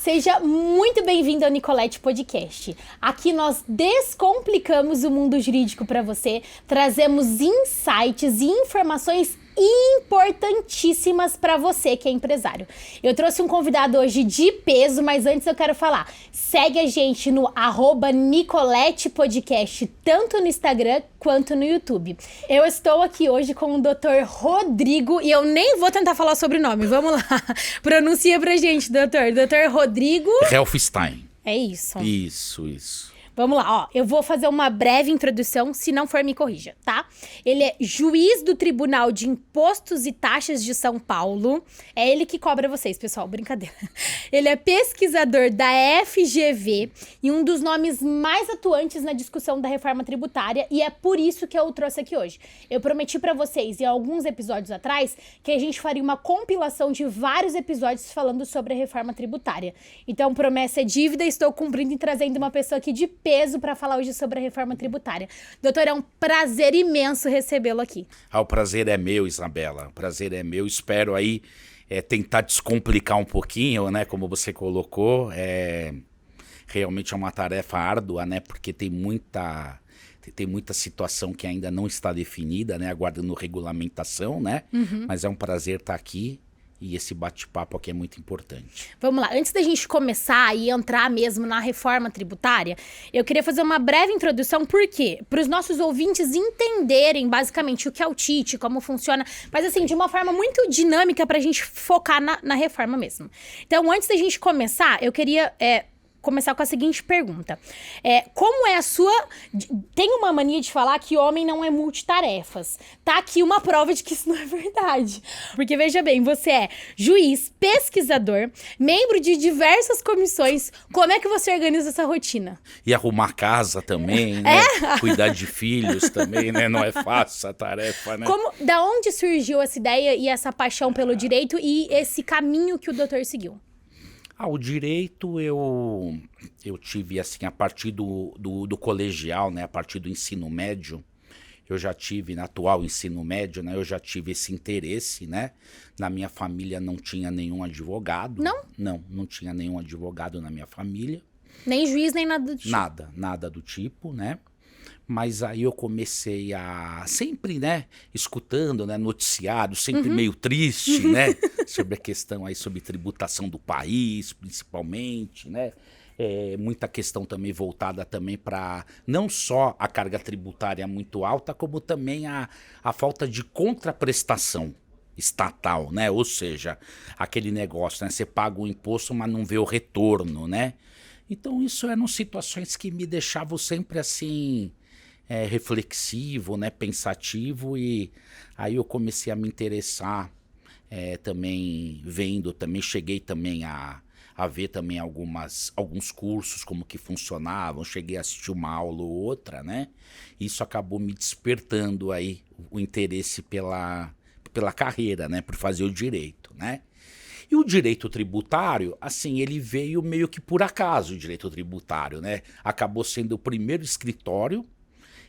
Seja muito bem-vindo ao Nicolete Podcast. Aqui nós descomplicamos o mundo jurídico para você, trazemos insights e informações importantíssimas para você que é empresário. Eu trouxe um convidado hoje de peso, mas antes eu quero falar, segue a gente no @Nicolete Podcast, tanto no Instagram quanto no YouTube. Eu estou aqui hoje com o Dr. Rodrigo, e eu nem vou tentar falar o sobrenome, vamos lá. Pronuncia pra gente, doutor. Dr. Rodrigo... Helfstein. É isso. Isso. Vamos lá, ó, eu vou fazer uma breve introdução, se não for me corrija, tá? Ele é juiz do Tribunal de Impostos e Taxas de São Paulo, é ele que cobra vocês, pessoal, brincadeira. Ele é pesquisador da FGV e um dos nomes mais atuantes na discussão da reforma tributária, e é por isso que eu o trouxe aqui hoje. Eu prometi pra vocês, em alguns episódios atrás, que a gente faria uma compilação de vários episódios falando sobre a reforma tributária. Então, promessa é dívida, estou cumprindo e trazendo uma pessoa aqui de peso para falar hoje sobre a reforma tributária. Doutor, é um prazer imenso recebê-lo aqui. O prazer é meu, Isabela. O prazer é meu. Espero aí tentar descomplicar um pouquinho, né? Como você colocou. Realmente é uma tarefa árdua, né? Porque tem muita situação que ainda não está definida, né? Aguardando regulamentação, né? Mas é um prazer estar aqui. E esse bate-papo aqui é muito importante. Vamos lá, antes da gente começar e entrar mesmo na reforma tributária, eu queria fazer uma breve introdução, por quê? Para os nossos ouvintes entenderem basicamente o que é o TIT, como funciona, mas assim, de uma forma muito dinâmica para a gente focar na reforma mesmo. Então, antes da gente começar, eu queria... começar com a seguinte pergunta. Como é a sua... Tem uma mania de falar que homem não é multitarefas. Tá aqui uma prova de que isso não é verdade. Porque, veja bem, você é juiz, pesquisador, membro de diversas comissões. Como é que você organiza essa rotina? E arrumar casa também, né? Cuidar de filhos também, né? Não é fácil essa tarefa, né? Da onde surgiu essa ideia e essa paixão pelo direito e esse caminho que o doutor seguiu? O direito eu tive assim, a partir do colegial, né? A partir do ensino médio, eu já tive, no atual ensino médio, né? Eu já tive esse interesse, né? Na minha família não tinha nenhum advogado. Não? Não tinha nenhum advogado na minha família. Nem juiz, nem nada do tipo? Nada do tipo, né? Mas aí eu comecei a sempre, né, escutando, né, noticiário, sempre meio triste, né, sobre a questão aí sobre tributação do país, principalmente, né, muita questão também voltada também para não só a carga tributária muito alta, como também a falta de contraprestação estatal, né, ou seja, aquele negócio, né, você paga o imposto, mas não vê o retorno, né. Então isso eram situações que me deixavam sempre assim... reflexivo, né, pensativo, e aí eu comecei a me interessar também cheguei também a ver também alguns cursos, como que funcionavam, cheguei a assistir uma aula ou outra, né, isso acabou me despertando aí o interesse pela carreira, né, por fazer o direito, né. E o direito tributário, assim, ele veio meio que por acaso, o direito tributário, né, acabou sendo o primeiro escritório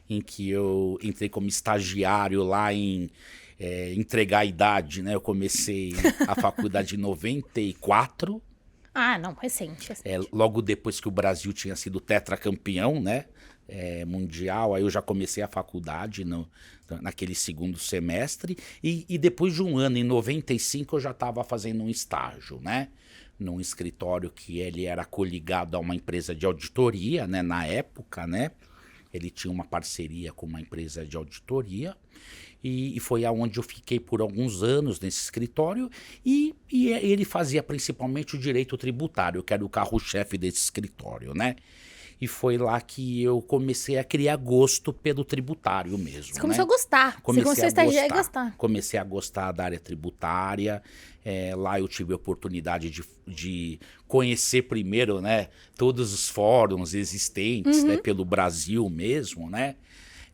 em que eu entrei como estagiário lá em entregar a idade, né? Eu comecei a faculdade em 94. Não, recente. Logo depois que o Brasil tinha sido tetracampeão, né? Mundial, aí eu já comecei a faculdade naquele segundo semestre. E depois de um ano, em 95, eu já estava fazendo um estágio, né? Num escritório que ele era coligado a uma empresa de auditoria, né? Na época, né? Ele tinha uma parceria com uma empresa de auditoria e foi aonde eu fiquei por alguns anos nesse escritório e ele fazia principalmente o direito tributário, que era o carro-chefe desse escritório, né? E foi lá que eu comecei a criar gosto pelo tributário mesmo. Você começou a gostar. Você começou a estagiar e gostar. Comecei a gostar da área tributária. Lá eu tive a oportunidade de conhecer primeiro, né, todos os fóruns existentes, né, pelo Brasil mesmo, né?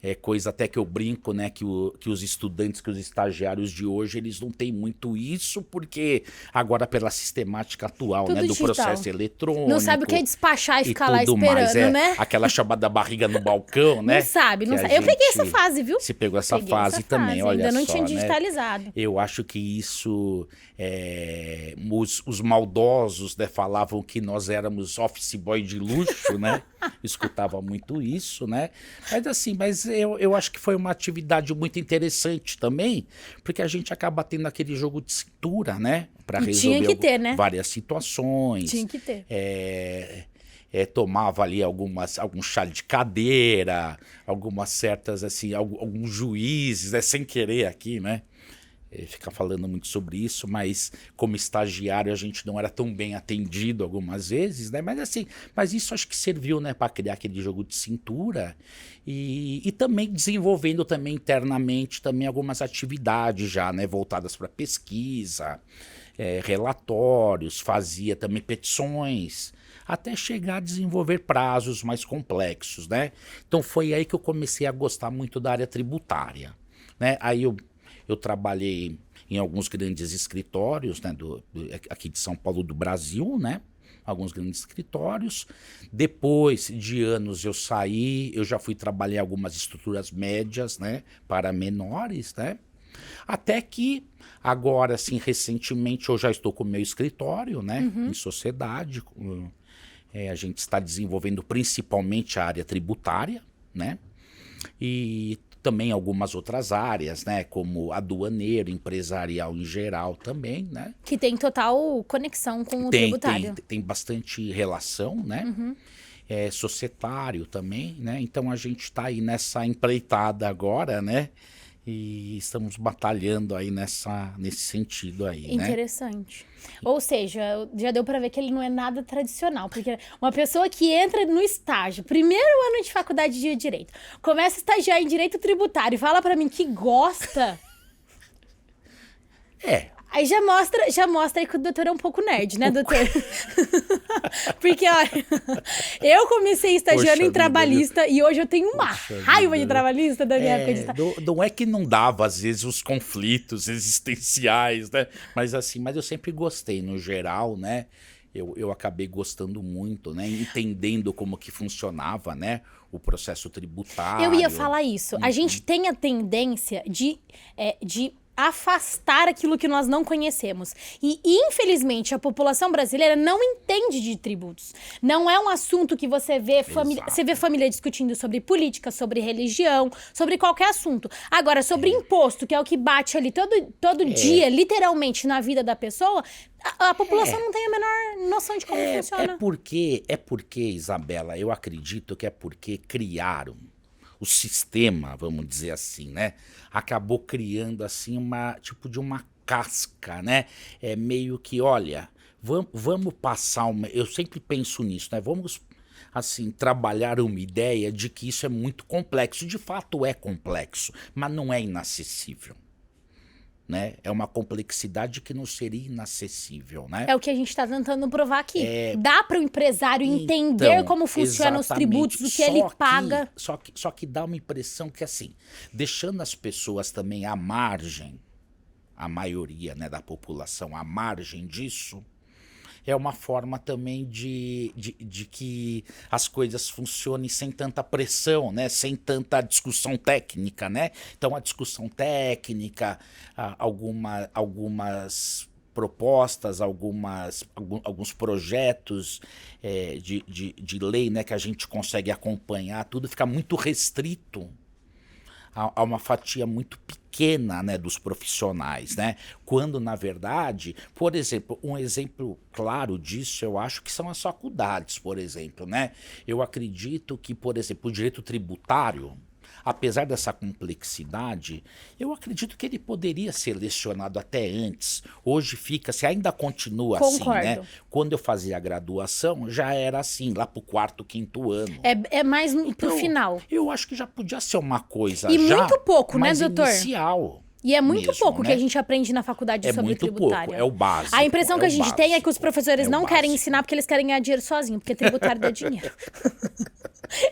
É coisa até que eu brinco, né, que os estudantes, que os estagiários de hoje, eles não têm muito isso, porque agora pela sistemática atual, Tudo né, do digital. processo eletrônico. Não sabe o que é despachar e ficar lá tudo esperando, mais, né? Aquela chamada barriga no balcão, né? Não sabe, não que a sabe. Eu peguei gente essa fase, viu? Se pegou essa Peguei fase essa também, fase, olha ainda não só, tinha né? digitalizado. Eu acho que isso, os maldosos, né, falavam que nós éramos office boy de luxo, né? Escutava muito isso, né? Mas assim, eu acho que foi uma atividade muito interessante também, porque a gente acaba tendo aquele jogo de cintura, né? Para E resolver tinha que ter, né? várias situações. Tinha que ter. Tomava ali algum chá de cadeira, algumas certas, assim, alguns juízes, né, sem querer aqui, né? Ficar falando muito sobre isso, mas como estagiário a gente não era tão bem atendido algumas vezes, né? Mas assim, mas isso acho que serviu, né, para criar aquele jogo de cintura e também desenvolvendo também internamente também algumas atividades já, né, voltadas para pesquisa, relatórios, fazia também petições, até chegar a desenvolver prazos mais complexos, né? Então foi aí que eu comecei a gostar muito da área tributária, né? Aí eu trabalhei em alguns grandes escritórios, né, aqui de São Paulo, do Brasil, né? Alguns grandes escritórios. Depois de anos eu saí, eu já fui trabalhar em algumas estruturas médias, né, para menores, né? Até que agora, assim, recentemente eu já estou com o meu escritório, né, em sociedade. A gente está desenvolvendo principalmente a área tributária, né? E também algumas outras áreas, né, como aduaneiro, empresarial em geral também, né? Que tem total conexão com o tributário. Tem bastante relação, né? Societário também, né? Então a gente está aí nessa empreitada agora, né? E estamos batalhando aí nesse sentido aí, né? Interessante. Ou seja, já deu pra ver que ele não é nada tradicional, porque uma pessoa que entra no estágio, primeiro ano de faculdade de Direito, começa a estagiar em Direito Tributário e fala pra mim que gosta... Aí já mostra aí que o doutor é um pouco nerd, né, doutor? Porque, olha, eu comecei estagiando em trabalhista e hoje eu tenho uma raiva de trabalhista da minha época de estágio. Não é que não dava, às vezes, os conflitos existenciais, né? Mas assim, mas eu sempre gostei, no geral, né? Eu acabei gostando muito, né? Entendendo como que funcionava, né? O processo tributário. Eu ia falar isso. A gente tem a tendência de afastar aquilo que nós não conhecemos. E, infelizmente, a população brasileira não entende de tributos. Não é um assunto que você vê família discutindo sobre política, sobre religião, sobre qualquer assunto. Agora, sobre imposto, que é o que bate ali todo dia, literalmente, na vida da pessoa, a população não tem a menor noção de como funciona. É porque, Isabela, eu acredito que é porque criaram o sistema, vamos dizer assim, né? Acabou criando assim tipo de uma casca, né? É meio que, olha, vamos passar eu sempre penso nisso, né? Vamos assim trabalhar uma ideia de que isso é muito complexo. De fato é complexo, mas não é inacessível. Né? É uma complexidade que não seria inacessível, né? É o que a gente está tentando provar aqui. Dá para o empresário entender como funcionam os tributos, o que ele paga. Só que dá uma impressão que, assim, deixando as pessoas também à margem, a maioria, né, da população à margem disso, é uma forma também de que as coisas funcionem sem tanta pressão, né? Sem tanta discussão técnica, né? Então, a discussão técnica, algumas propostas, alguns projetos de lei, né, que a gente consegue acompanhar, tudo fica muito restrito a uma fatia muito pequena, né, dos profissionais, né? Quando, na verdade, por exemplo, um exemplo claro disso, eu acho que são as faculdades, por exemplo, né? Eu acredito que, por exemplo, o direito tributário, apesar dessa complexidade, eu acredito que ele poderia ser lecionado até antes. Hoje se ainda continua assim, né? Quando eu fazia a graduação, já era assim, lá pro 4º, 5º ano. É mais pro final. Eu acho que já podia ser uma coisa muito pouco, né, doutor? Inicial. E é muito mesmo, pouco, né? que a gente aprende na faculdade sobre muito tributário. Pouco, é o básico. A impressão que a gente tem é que os professores não querem básico. ensinar porque eles querem ganhar dinheiro sozinho, porque tributário dá dinheiro.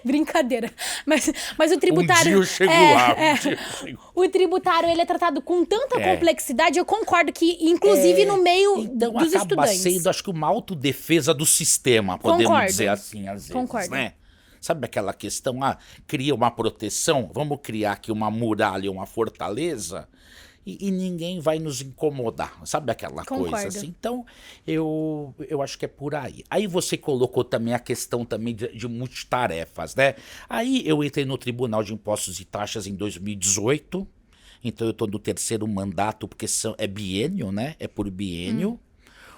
Brincadeira. Mas o tributário... Um dia eu chego lá. é. Um dia eu chego. O tributário, ele é tratado com tanta complexidade, eu concordo que, inclusive, no meio Então dos acaba estudantes. sendo, acho que uma autodefesa do sistema, podemos Concordo. dizer assim, às vezes, Concordo. né? Sabe aquela questão, cria uma proteção, vamos criar aqui uma muralha, uma fortaleza, e ninguém vai nos incomodar, sabe aquela Concordo. coisa assim? Então, eu acho que é por aí. Aí você colocou também a questão também de multitarefas, né? Aí eu entrei no Tribunal de Impostos e Taxas em 2018, então eu estou no 3º mandato, porque é biênio, né? É por biênio.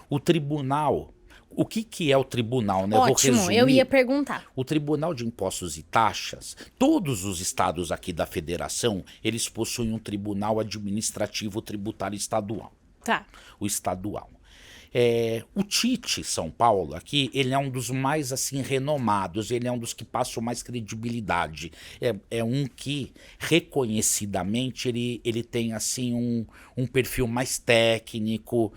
O tribunal... O que é o tribunal, né? Ótimo, Vou resumir. eu ia perguntar. O Tribunal de Impostos e Taxas, todos os estados aqui da federação, eles possuem um tribunal administrativo tributário estadual. Tá. O estadual. O TIT São Paulo aqui, ele é um dos mais assim renomados, ele é um dos que passam mais credibilidade. É um que reconhecidamente ele tem assim um perfil mais técnico,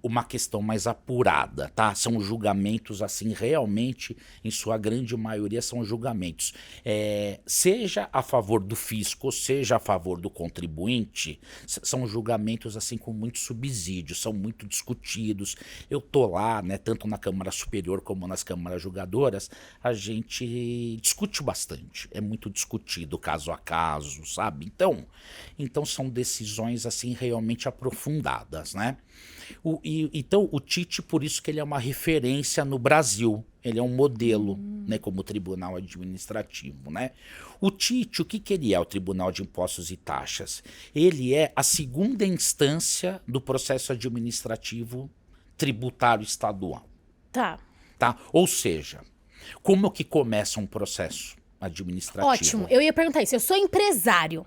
uma questão mais apurada, tá? São julgamentos, assim, realmente, em sua grande maioria, são julgamentos. Seja a favor do fisco, seja a favor do contribuinte, são julgamentos, assim, com muito subsídio, são muito discutidos. Eu tô lá, né, tanto na Câmara Superior como nas câmaras julgadoras, a gente discute bastante, é muito discutido caso a caso, sabe? Então são decisões, assim, realmente aprofundadas, né? Então, o TIT, por isso que ele é uma referência no Brasil. Ele é um modelo, né, como tribunal administrativo, né? O TIT, o que ele é, o Tribunal de Impostos e Taxas? Ele é a 2ª instância do processo administrativo tributário estadual. Tá. Ou seja, como que começa um processo administrativo? Ótimo, eu ia perguntar isso. Eu sou empresário.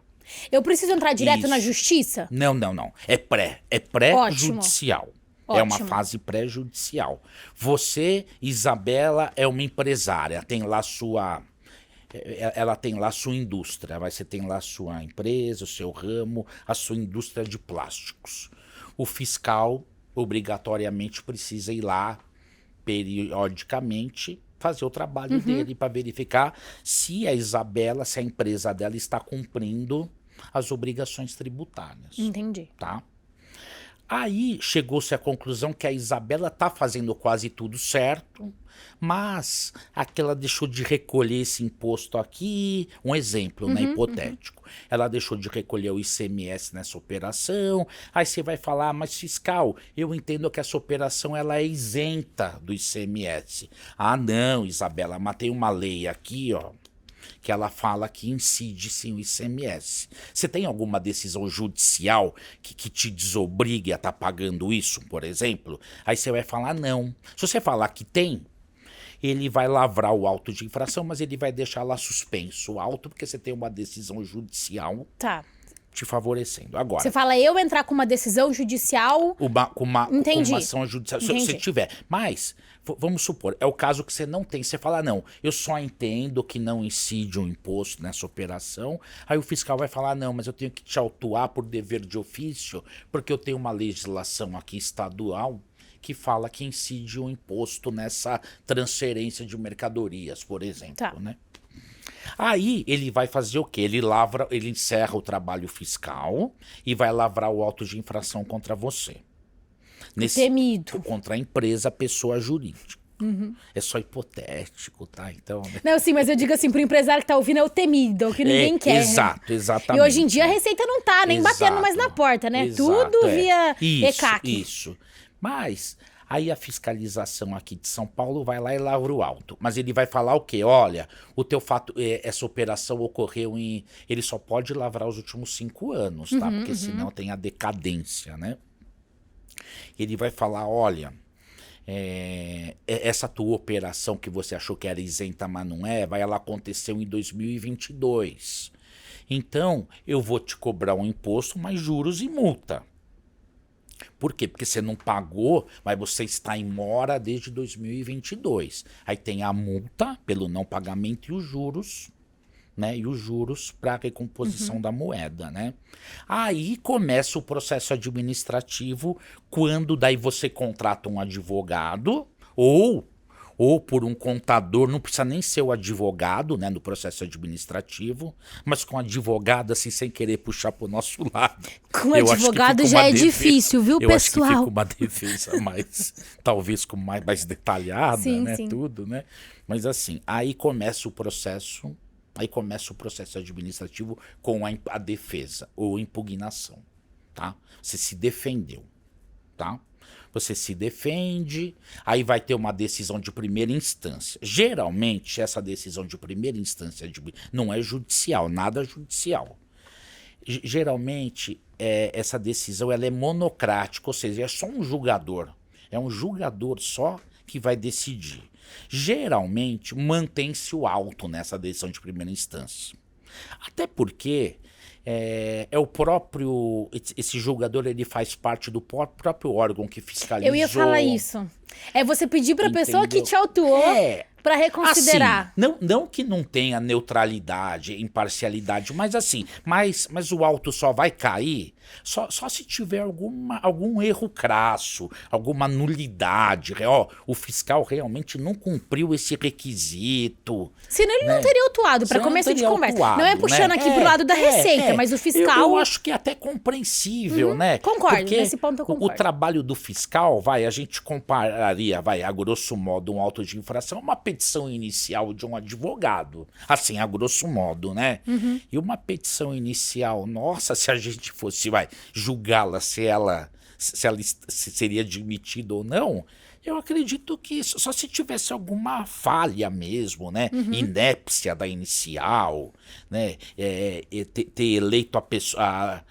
Eu preciso entrar direto Isso. na justiça? Não. É pré-judicial. É uma Ótimo. fase pré-judicial. Você, Isabela, é uma empresária, tem lá ela tem lá sua indústria, você tem lá sua empresa, o seu ramo, a sua indústria de plásticos. O fiscal, obrigatoriamente, precisa ir lá, periodicamente, fazer o trabalho dele para verificar se a Isabela, se a empresa dela está cumprindo as obrigações tributárias. Entendi. Tá? Aí chegou-se à conclusão que a Isabela está fazendo quase tudo certo, mas aquela deixou de recolher esse imposto aqui, um exemplo, né, hipotético. Ela deixou de recolher o ICMS nessa operação, aí você vai falar, mas fiscal, eu entendo que essa operação ela é isenta do ICMS. Ah, não, Isabela, mas tem uma lei aqui, ó, que ela fala que incide sim o ICMS. Você tem alguma decisão judicial que te desobrigue a estar pagando isso, por exemplo? Aí você vai falar não. Se você falar que tem, ele vai lavrar o auto de infração, mas ele vai deixar lá suspenso o auto, porque você tem uma decisão judicial te favorecendo. Agora, você fala eu entrar com uma decisão judicial... com uma Entendi. ação judicial, Entendi. se tiver. Mas, vamos supor, é o caso que você não tem. Você fala, não, eu só entendo que não incide um imposto nessa operação. Aí o fiscal vai falar, não, mas eu tenho que te autuar por dever de ofício, porque eu tenho uma legislação aqui estadual que fala que incide um imposto nessa transferência de mercadorias, por exemplo, né? Aí ele vai fazer o quê? Ele encerra o trabalho fiscal e vai lavrar o auto de infração contra você. Temido. Contra a empresa, pessoa jurídica. É só hipotético, tá? Então, né? Não, sim, mas eu digo assim, pro empresário que tá ouvindo é o temido, o que ninguém quer. Exato, exatamente. E hoje em dia a Receita não tá nem batendo mais na porta, né? Tudo via ECAC. Isso. Mas aí a fiscalização aqui de São Paulo vai lá e lavra o auto. Mas ele vai falar o quê? Olha, o teu fato, essa operação ocorreu em... Ele só pode lavrar os últimos 5 anos, tá? Porque senão tem a decadência, né? Ele vai falar, olha... essa tua operação que você achou que era isenta, mas não é, ela aconteceu em 2022. Então, eu vou te cobrar um imposto, mais juros e multa. Por quê? Porque você não pagou, mas você está em mora desde 2022. Aí tem a multa pelo não pagamento e os juros, né? E os juros para a recomposição da moeda, né? Aí começa o processo administrativo, quando daí você contrata um advogado ou ou por um contador, não precisa nem ser o advogado, né, no processo administrativo, mas com advogado, assim, sem querer puxar para o nosso lado. Com advogado já é difícil, viu, pessoal? Eu acho que fica uma defesa mais, talvez com mais detalhada, sim, né, sim. tudo, né? Mas assim, aí começa o processo administrativo com a defesa ou impugnação, tá? Você se defendeu, tá? Você se defende, aí vai ter uma decisão de primeira instância. Geralmente, essa decisão de primeira instância não é judicial, nada judicial. Geralmente, essa decisão ela é monocrática, ou seja, é só um julgador. É um julgador só que vai decidir. Geralmente, mantém-se o auto nessa decisão de primeira instância. Até porque o próprio... Esse julgador ele faz parte do próprio órgão que fiscalizou. Eu ia falar isso. É você pedir para a pessoa que te autuou para reconsiderar. Assim, não que não tenha neutralidade, imparcialidade, mas assim, mas o auto só vai cair só se tiver algum erro crasso, alguma nulidade. O fiscal realmente não cumpriu esse requisito. Senão ele não teria autuado, para começo de conversa. Não é puxando aqui pro lado da receita, mas o fiscal... Eu acho que é até compreensível, né? Concordo, porque nesse ponto eu concordo. O trabalho do fiscal, a gente compararia, a grosso modo, um auto de infração, uma petição inicial de um advogado. Assim, a grosso modo, né? E uma petição inicial, nossa, se a gente fosse, julgá-la, se ela seria admitida ou não, eu acredito que só se tivesse alguma falha mesmo, né? Inépcia da inicial, né? Ter eleito a pessoa...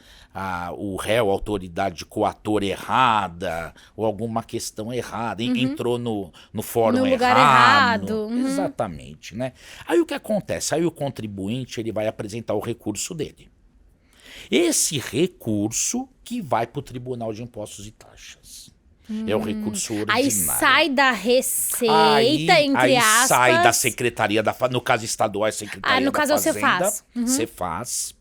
o réu, a autoridade coator errada, ou alguma questão errada, entrou no fórum no lugar errado. errado. Exatamente, né? Aí o que acontece? Aí o contribuinte ele vai apresentar o recurso dele. Esse recurso que vai para o Tribunal de Impostos e Taxas. É o recurso ordinário. Aí sai da Receita, entre aspas. Sai da Secretaria da Fazenda, no caso estadual é Secretaria no da caso Fazenda. Você faz. Você faz.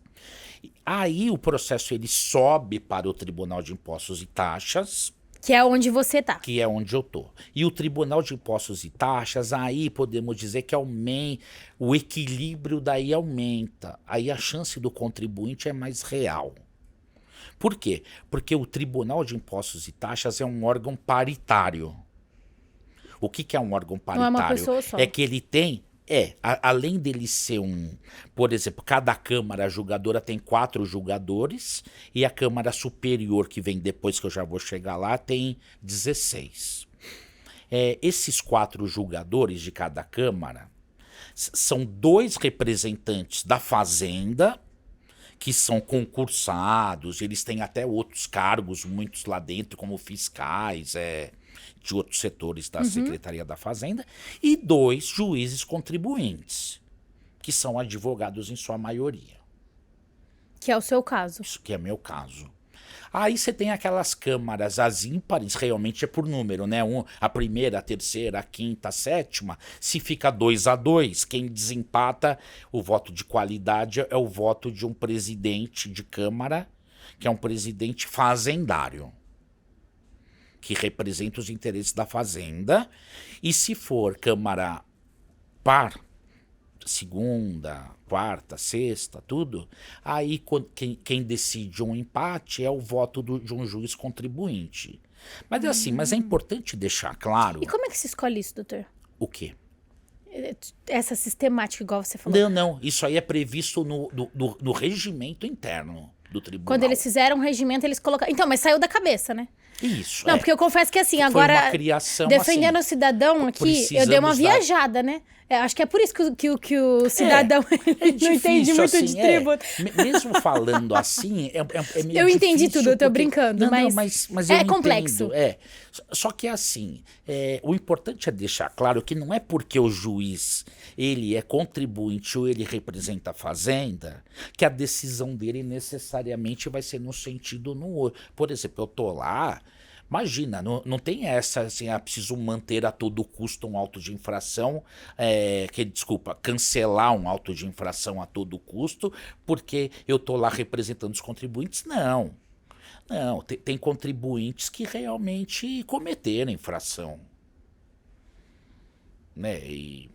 Aí o processo ele sobe para o Tribunal de Impostos e Taxas. Que é onde você tá. Que é onde eu tô. E o Tribunal de Impostos e Taxas, aí podemos dizer que o equilíbrio daí aumenta. Aí a chance do contribuinte é mais real. Por quê? Porque o Tribunal de Impostos e Taxas é um órgão paritário. O que é um órgão paritário? Não é uma pessoa só. É que ele tem... além dele ser por exemplo, cada Câmara julgadora tem 4 julgadores e a Câmara Superior, que vem depois, que eu já vou chegar lá, tem 16. Esses 4 julgadores de cada Câmara são 2 representantes da Fazenda, que são concursados, eles têm até outros cargos, muitos lá dentro, como fiscais, de outros setores da Secretaria da Fazenda, e 2 juízes contribuintes, que são advogados em sua maioria. Que é o seu caso. Isso que é meu caso. Aí você tem aquelas câmaras, as ímpares, realmente é por número, né? A primeira, a terceira, a quinta, a sétima, se fica 2-2, quem desempata, o voto de qualidade é o voto de um presidente de Câmara, que é um presidente fazendário, que representa os interesses da Fazenda. E se for Câmara par, segunda, quarta, sexta, tudo, aí quem decide um empate é o voto de um juiz contribuinte. Mas mas é importante deixar claro... E como é que se escolhe isso, doutor? O quê? Essa sistemática, igual você falou. Não, isso aí é previsto no regimento interno do tribunal. Quando eles fizeram um regimento, eles colocaram... Então, mas saiu da cabeça, né? Isso, Não, porque eu confesso que assim, foi agora, uma criação, defendendo assim, o cidadão aqui, eu dei uma viajada, né? Acho que é por isso que o cidadão não entende muito assim, de tributo. Mesmo falando assim, é meio eu entendi difícil, tudo, eu tô brincando, mas eu é complexo. Entendo, Só que assim, o importante é deixar claro que não é porque o juiz ele é contribuinte ou ele representa a Fazenda que a decisão dele necessariamente vai ser no sentido no outro. Por exemplo, eu tô lá... Imagina, não tem essa, assim, preciso manter a todo custo um auto de infração, cancelar um auto de infração a todo custo, porque eu estou lá representando os contribuintes. Não, tem contribuintes que realmente cometeram infração. né?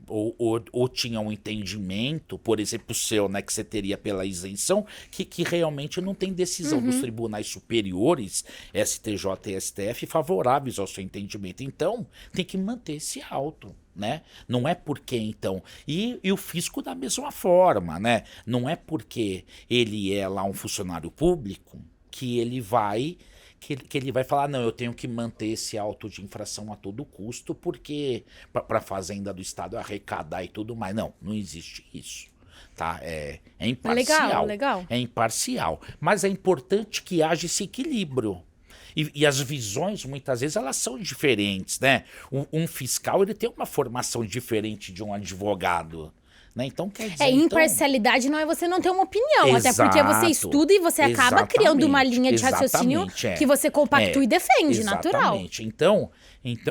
Ou tinha um entendimento, por exemplo, o seu, né, que você teria pela isenção, que realmente não tem decisão dos tribunais superiores, STJ e STF, favoráveis ao seu entendimento. Então, tem que manter esse auto. Né? Não é porque, então. E o fisco da mesma forma, né? Não é porque ele é lá um funcionário público que ele vai. Que ele vai falar, não, eu tenho que manter esse auto de infração a todo custo, porque para a Fazenda do Estado arrecadar e tudo mais. Não, não existe isso. Tá? É imparcial. Legal. É imparcial. Mas é importante que haja esse equilíbrio. E as visões, muitas vezes, elas são diferentes, né? Um fiscal, ele tem uma formação diferente de um advogado. Né? Então, quer dizer, imparcialidade não é você não ter uma opinião, exato, até porque você estuda e você acaba criando uma linha de raciocínio que você compactua e defende, natural.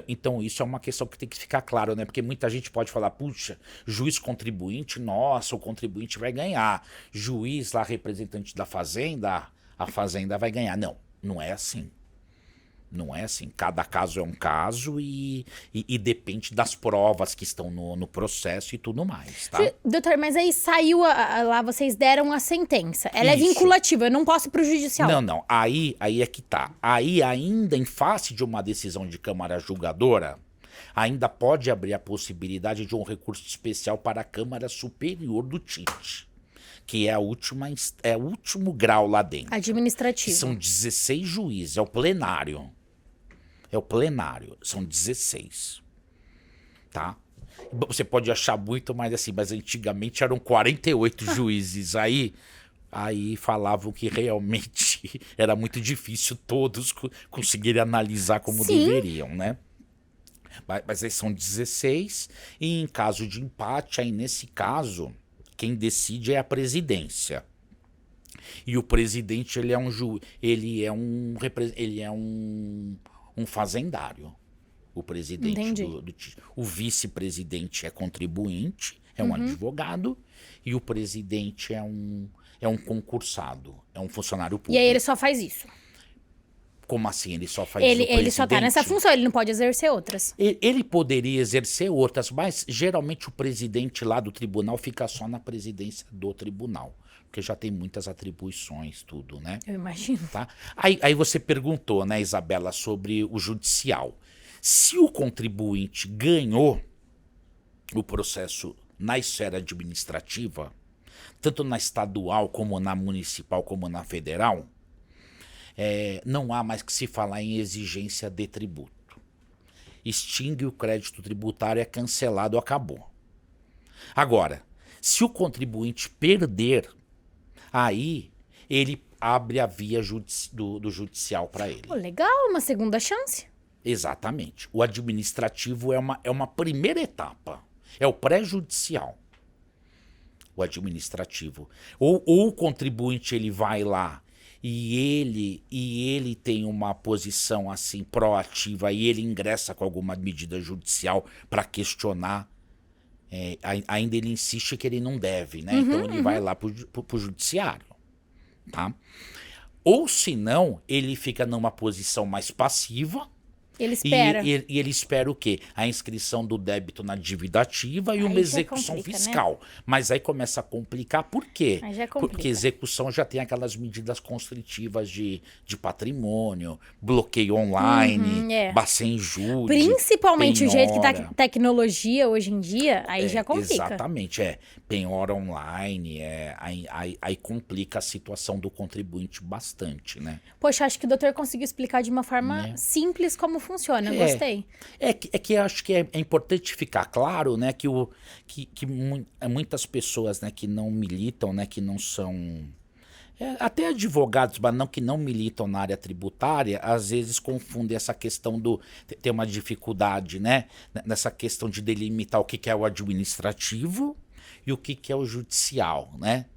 Então, isso é uma questão que tem que ficar claro, né? Porque muita gente pode falar, puxa, juiz contribuinte, nossa, o contribuinte vai ganhar. Juiz lá, representante da Fazenda, a Fazenda vai ganhar. Não, não é assim. Não é assim, cada caso é um caso e depende das provas que estão no processo e tudo mais, tá? Doutor, mas aí saiu lá, vocês deram a sentença. Ela é vinculativa, eu não posso ir pro judicial. Não. Aí é que tá. Aí ainda em face de uma decisão de Câmara Julgadora, ainda pode abrir a possibilidade de um recurso especial para a Câmara Superior do TIT. Que é o último grau lá dentro. Administrativo. Que são 16 juízes, é o plenário. É o plenário, são 16. Tá? Você pode achar muito, mas antigamente eram 48 juízes. Aí falavam que realmente era muito difícil todos conseguirem analisar como deveriam, né? Mas aí são 16, e em caso de empate, aí nesse caso, quem decide é a presidência. E o presidente, ele é um fazendário, o presidente o vice-presidente é contribuinte, é um advogado, e o presidente é um concursado, é um funcionário público. E aí ele só faz isso? Como assim? Ele só faz isso? Ele só tá nessa função, ele não pode exercer outras. Ele poderia exercer outras, mas geralmente o presidente lá do tribunal fica só na presidência do tribunal. Porque já tem muitas atribuições, tudo, né? Eu imagino. Tá? Aí você perguntou, né, Isabela, sobre o judicial. Se o contribuinte ganhou o processo na esfera administrativa, tanto na estadual, como na municipal, como na federal, não há mais que se falar em exigência de tributo. Extingue o crédito tributário, é cancelado, acabou. Agora, se o contribuinte perder, aí ele abre a via do judicial para ele. Pô, legal, uma segunda chance. Exatamente. O administrativo é uma primeira etapa. É o pré-judicial. O administrativo. Ou o contribuinte ele vai lá e ele tem uma posição assim proativa e ele ingressa com alguma medida judicial para questionar. Ainda ele insiste que ele não deve, né? Então ele vai lá pro judiciário, tá? Ou se não, ele fica numa posição mais passiva. Ele espera. E ele espera o quê? A inscrição do débito na dívida ativa e uma execução fiscal. Né? Mas aí começa a complicar, por quê? Aí já complica. Porque execução já tem aquelas medidas constritivas de patrimônio, bloqueio online, bacen-júri. Principalmente penhora. O jeito que tá a tecnologia hoje em dia, aí já complica. Exatamente, penhora online, aí complica a situação do contribuinte bastante, né? Poxa, acho que o doutor conseguiu explicar de uma forma simples como funciona, gostei. É que eu acho que é importante ficar claro, né, que muitas pessoas, né, que não militam, né, que não são... até advogados, mas não que não militam na área tributária, às vezes confundem essa questão ter uma dificuldade, né, nessa questão de delimitar o que é o administrativo e o que é o judicial, né?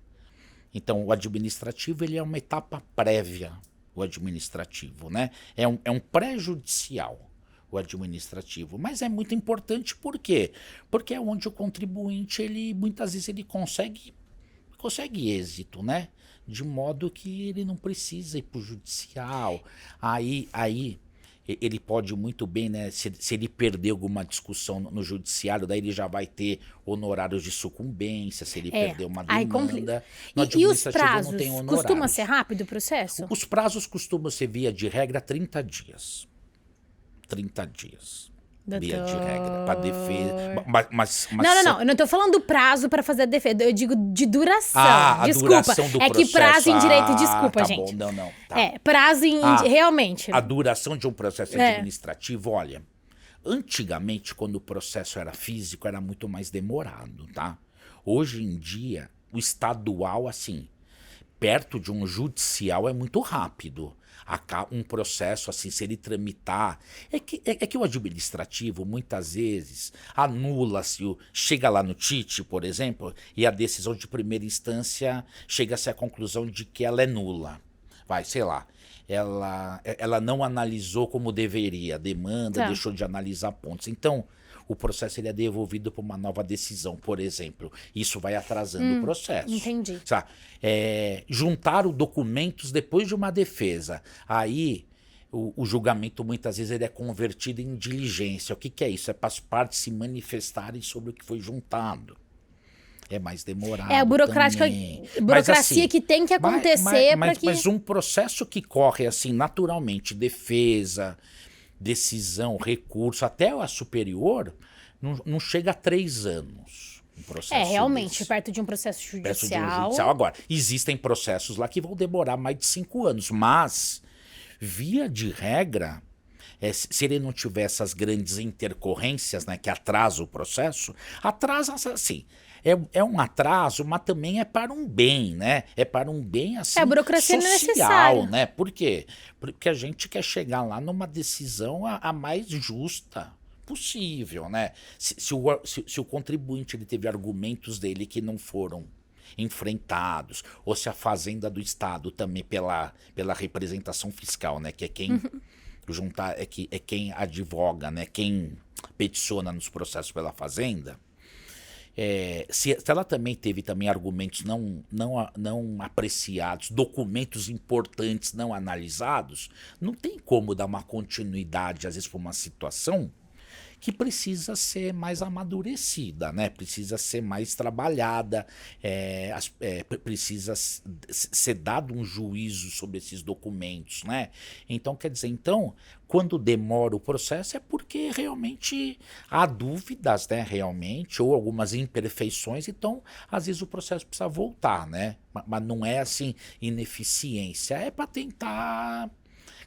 Então, o administrativo, ele é uma etapa prévia, o administrativo, né? É um pré-judicial, o administrativo. Mas é muito importante, por quê? Porque é onde o contribuinte, muitas vezes, ele consegue êxito, né? De modo que ele não precisa ir para o judicial. Aí ele pode muito bem, né? Se ele perder alguma discussão no judiciário, daí ele já vai ter honorários de sucumbência, se ele perder uma demanda. No E os administrativo prazos? não tem honorários. Costuma ser rápido o processo? Os prazos costumam ser, via de regra, 30 dias. 30 dias. Via de regra. Para defesa. Não. Eu não tô falando do prazo para fazer a defesa. Eu digo de duração. A Desculpa. duração do é processo. que prazo em direito, desculpa, tá gente. Bom, não. Tá. Prazo em. Realmente. A duração de um processo administrativo, olha. Antigamente, quando o processo era físico, era muito mais demorado, tá? Hoje em dia, o estadual, assim, perto de um judicial é muito rápido. Um processo, assim, se ele tramitar... É que o administrativo, muitas vezes, anula-se, chega lá no TIT, por exemplo, e a decisão de primeira instância chega-se à conclusão de que ela é nula. Sei lá, ela não analisou como deveria a demanda, deixou de analisar pontos. Então, o processo ele é devolvido para uma nova decisão, por exemplo. Isso vai atrasando o processo. Entendi. Sabe? Juntaram documentos depois de uma defesa. Aí, o julgamento, muitas vezes, ele é convertido em diligência. O que é isso? É para as partes se manifestarem sobre o que foi juntado. É mais demorado. É a burocracia assim, que tem que acontecer para que... Mas um processo que corre assim naturalmente, defesa, decisão, recurso, até a superior, não chega a 3 anos. Um processo realmente, perto de um processo judicial. Agora, existem processos lá que vão demorar mais de 5 anos, mas, via de regra, se ele não tiver essas grandes intercorrências, né, que atrasam o processo, atrasa assim. É um atraso, mas também é para um bem, né? É para um bem assim, a burocracia social, necessária, né? Por quê? Porque a gente quer chegar lá numa decisão a mais justa possível, né? Se o contribuinte ele teve argumentos dele que não foram enfrentados, ou se a Fazenda do Estado também pela representação fiscal, né? Que é quem juntar, é quem advoga, né? Quem peticiona nos processos pela Fazenda. Se ela também teve argumentos não apreciados, documentos importantes não analisados, não tem como dar uma continuidade, às vezes, para uma situação que precisa ser mais amadurecida, né? Precisa ser mais trabalhada, precisa ser dado um juízo sobre esses documentos, né? Então, quer dizer, quando demora o processo é porque realmente há dúvidas, né? Realmente, ou algumas imperfeições, então, às vezes o processo precisa voltar, né? Mas não é assim ineficiência, é para tentar...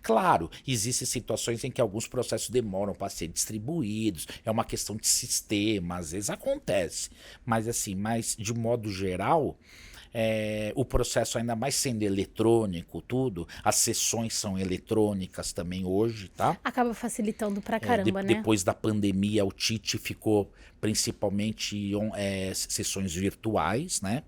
Claro, existem situações em que alguns processos demoram para ser distribuídos, é uma questão de sistema, às vezes acontece, mas assim, de modo geral, o processo ainda mais sendo eletrônico, tudo, as sessões são eletrônicas também hoje, tá? Acaba facilitando pra caramba, né? Depois da pandemia, o TIT ficou principalmente sessões virtuais, né?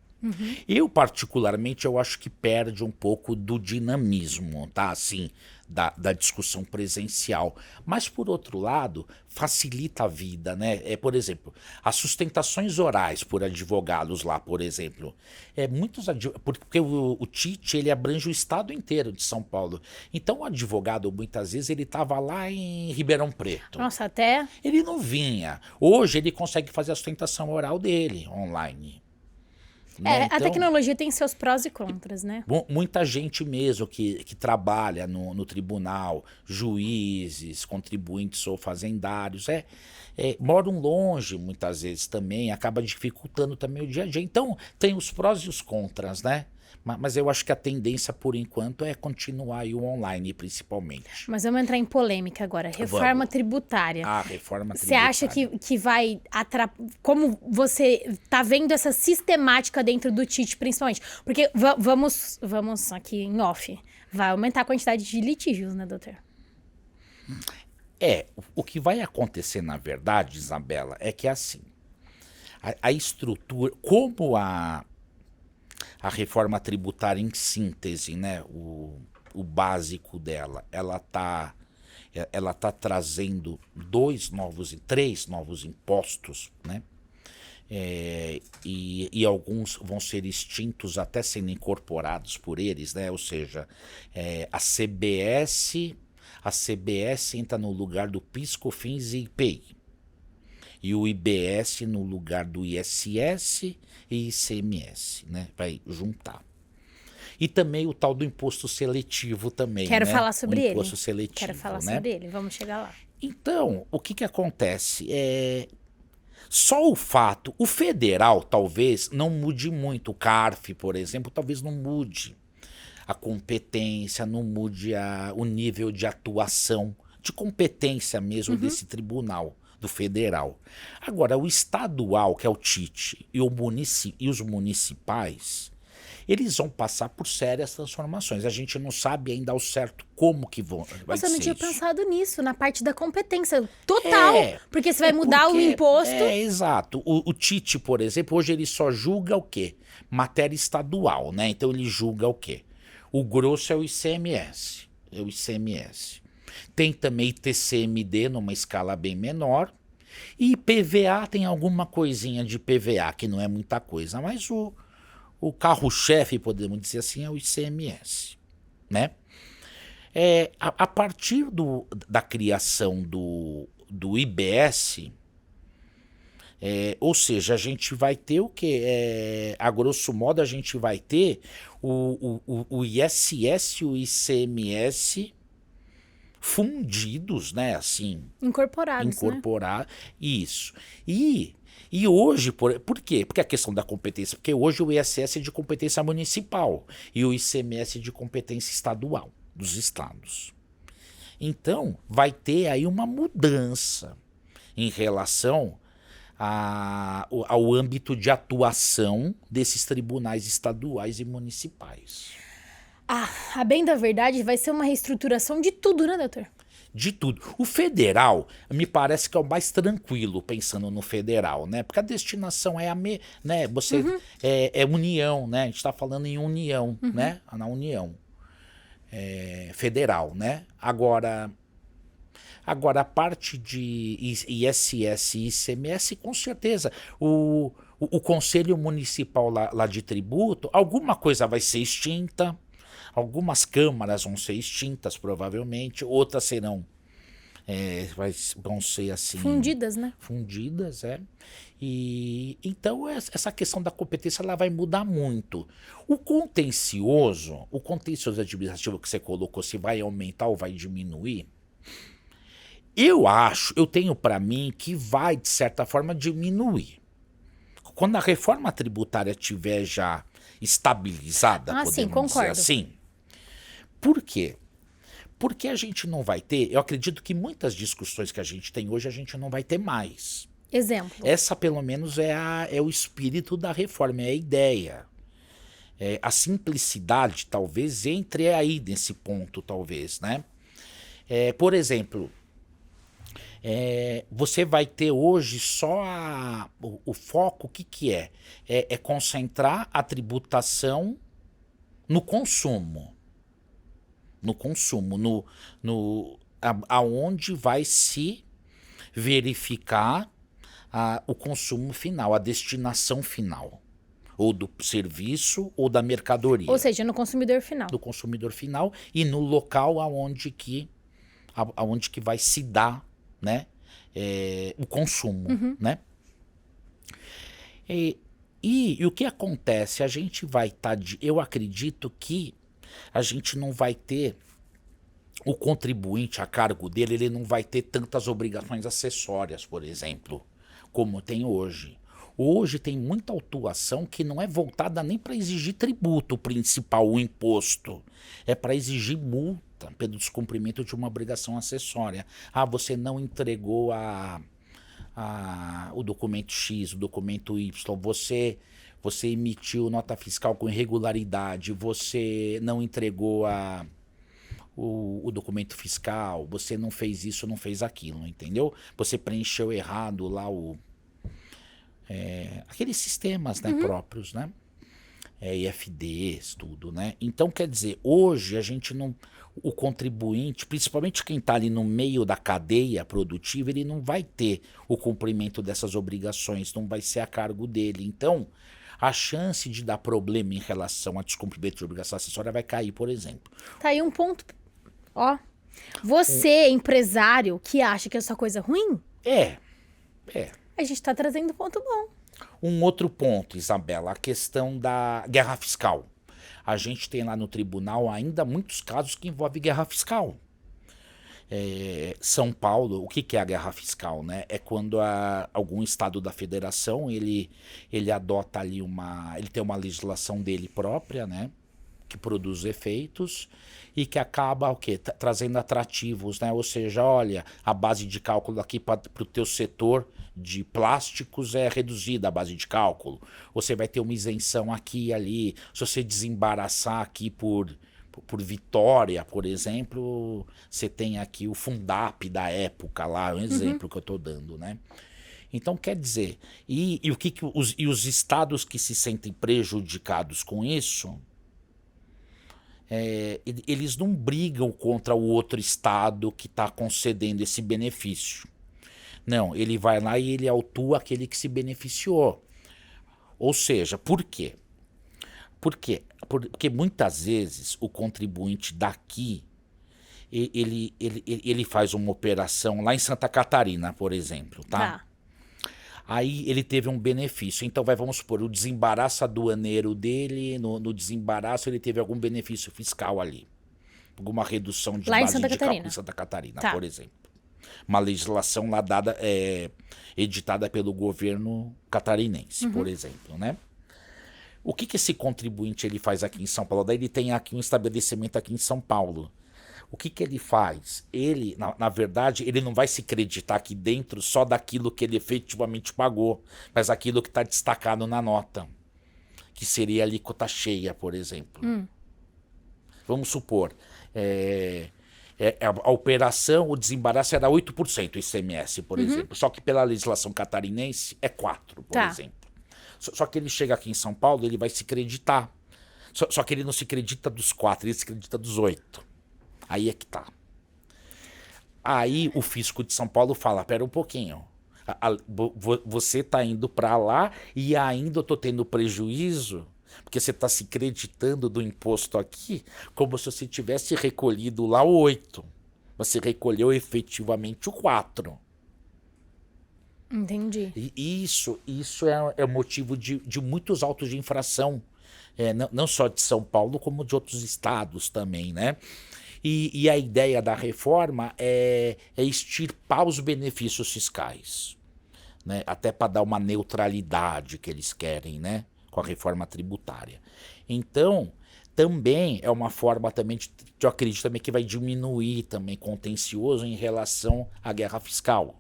Eu, particularmente, eu acho que perde um pouco do dinamismo, tá? Assim, da discussão presencial. Mas, por outro lado, facilita a vida, né? Por exemplo, as sustentações orais por advogados lá, por exemplo. Porque o TIT, ele abrange o estado inteiro de São Paulo. Então, o advogado, muitas vezes, ele estava lá em Ribeirão Preto. Nossa, até... Ele não vinha. Hoje, ele consegue fazer a sustentação oral dele online. Né? A tecnologia tem seus prós e contras, né? Muita gente mesmo que trabalha no tribunal, juízes, contribuintes ou fazendários, moram longe muitas vezes também, acaba dificultando também o dia a dia. Então, tem os prós e os contras, né? Mas eu acho que a tendência, por enquanto, é continuar aí o online, principalmente. Mas vamos entrar em polêmica agora. Reforma tributária. Reforma tributária. Você acha que vai atrapalhar... Como você está vendo essa sistemática dentro do TIT, principalmente? Porque vamos aqui em off. Vai aumentar a quantidade de litígios, né, doutor? O que vai acontecer, na verdade, Isabela, é que assim, a estrutura, como a reforma tributária em síntese, né, o básico dela, ela tá trazendo 3 novos impostos, né, e alguns vão ser extintos até sendo incorporados por eles, né, ou seja, a CBS, A CBS entra no lugar do PIS, COFINS e IPI. E o IBS no lugar do ISS e ICMS, né? Vai juntar. E também o tal do imposto seletivo também, Quero né? falar sobre o ele. imposto seletivo, Quero falar né? sobre ele, vamos chegar lá. Então, o que acontece? Só o fato, o federal talvez não mude muito, o CARF, por exemplo, talvez não mude a competência, não mude o nível de atuação, de competência mesmo desse tribunal, do federal. Agora, o estadual, que é o TIT, e os municipais, eles vão passar por sérias transformações. A gente não sabe ainda ao certo como que vai Nossa, eu não ser tinha isso. pensado nisso, na parte da competência total. Porque você vai mudar o porque- imposto. Exato. O Tite, por exemplo, hoje ele só julga o quê? Matéria estadual, né? Então ele julga o quê? O grosso é o ICMS. É o ICMS. Tem também ITCMD numa escala bem menor. E PVA tem alguma coisinha de PVA, que não é muita coisa. Mas o carro-chefe, podemos dizer assim, é o ICMS, né? A partir da criação do IBS, ou seja, a gente vai ter o quê? A grosso modo, a gente vai ter o ISS e o ICMS fundidos, né? Assim, Incorporados, né? incorporar isso. E hoje, por quê? Porque a questão da competência, porque hoje o ISS é de competência municipal e o ICMS é de competência estadual, dos estados. Então, vai ter aí uma mudança em relação ao âmbito de atuação desses tribunais estaduais e municipais. A bem da verdade, vai ser uma reestruturação de tudo, né, doutor? De tudo. O federal, me parece que é o mais tranquilo, pensando no federal, né? Porque a destinação é né? Você é união, né? A gente está falando em união, né? Na união federal, né? Agora a parte de ISS e ICMS, com certeza, o Conselho Municipal lá de Tributo, alguma coisa vai ser extinta. Algumas câmaras vão ser extintas, provavelmente. Outras serão, vão ser assim... Fundidas, né? Fundidas, E então essa questão da competência ela vai mudar muito. O contencioso administrativo que você colocou, se vai aumentar ou vai diminuir, eu tenho para mim que vai, de certa forma, diminuir. Quando a reforma tributária tiver já estabilizada, podemos sim, concordo. dizer assim. Por quê? Porque a gente não vai ter, eu acredito que muitas discussões que a gente tem hoje, a gente não vai ter mais. Exemplo. Essa, pelo menos, é o espírito da reforma, é a ideia. A simplicidade, talvez, entre aí nesse ponto, talvez, né? Por exemplo, você vai ter hoje só o foco, o que é? É concentrar a tributação no consumo. No consumo, aonde vai se verificar o consumo final, a destinação final, ou do serviço ou da mercadoria. Ou seja, no consumidor final. Do consumidor final e no local aonde que vai se dar, né, o consumo, né? E o que acontece? A gente vai estar, eu acredito que a gente não vai ter, o contribuinte a cargo dele, ele não vai ter tantas obrigações acessórias, por exemplo, como tem hoje. Hoje tem muita autuação que não é voltada nem para exigir tributo principal, o imposto. É para exigir multa pelo descumprimento de uma obrigação acessória. Você não entregou o documento X, o documento Y, você emitiu nota fiscal com irregularidade, você não entregou o documento fiscal, você não fez isso, não fez aquilo, entendeu? Você preencheu errado lá aqueles sistemas, né, próprios, né? IFDs, tudo, né? Então, quer dizer, hoje a gente não... O contribuinte, principalmente quem está ali no meio da cadeia produtiva, ele não vai ter o cumprimento dessas obrigações, não vai ser a cargo dele. Então, a chance de dar problema em relação a descumprimento de obrigação acessória vai cair, por exemplo. Tá aí um ponto, Você, empresário, que acha que é só coisa ruim, É. a gente tá trazendo ponto bom. Um outro ponto, Isabela, a questão da guerra fiscal. A gente tem lá no tribunal ainda muitos casos que envolvem guerra fiscal. São Paulo, o que é a guerra fiscal, né? É quando algum estado da federação ele adota ali ele tem uma legislação dele própria, né? Que produz efeitos e que acaba o quê? Trazendo atrativos, né? Ou seja, olha, a base de cálculo aqui para o teu setor de plásticos é reduzida a base de cálculo. Você vai ter uma isenção aqui e ali. Se você desembaraçar aqui por Vitória, por exemplo, você tem aqui o Fundap da época lá, um exemplo que eu estou dando, né? Então, quer dizer, os estados que se sentem prejudicados com isso, eles não brigam contra o outro estado que está concedendo esse benefício. Não, ele vai lá e ele autua aquele que se beneficiou. Ou seja, por quê? Por quê? Porque muitas vezes o contribuinte daqui, ele faz uma operação lá em Santa Catarina, por exemplo, tá? Aí ele teve um benefício. Então vamos supor, o desembaraço aduaneiro dele, no desembaraço ele teve algum benefício fiscal ali. Alguma redução de base de cálculo em Santa Catarina, por exemplo. Uma legislação lá editada pelo governo catarinense, por exemplo, né? O que esse contribuinte ele faz aqui em São Paulo? Daí ele tem aqui um estabelecimento aqui em São Paulo. O que ele faz? Ele, na verdade, ele não vai se creditar aqui dentro só daquilo que ele efetivamente pagou, mas aquilo que está destacado na nota, que seria a alíquota cheia, por exemplo. Vamos supor, a operação, o desembaraço era 8% o ICMS, por exemplo, só que pela legislação catarinense é 4%, por exemplo. Só que ele chega aqui em São Paulo, ele vai se creditar. Só que ele não se acredita dos 4, ele se acredita dos 8. Aí é que tá. Aí o fisco de São Paulo fala, pera um pouquinho, você tá indo para lá e ainda eu tô tendo prejuízo, porque você tá se creditando do imposto aqui como se você tivesse recolhido lá o 8. Você recolheu efetivamente o 4. Entendi. E isso é motivo de muitos autos de infração, não só de São Paulo, como de outros estados também, né? E a ideia da reforma é extirpar os benefícios fiscais, né? Até para dar uma neutralidade que eles querem, né? Com a reforma tributária. Então, também é uma forma também eu acredito também que vai diminuir também contencioso em relação à guerra fiscal.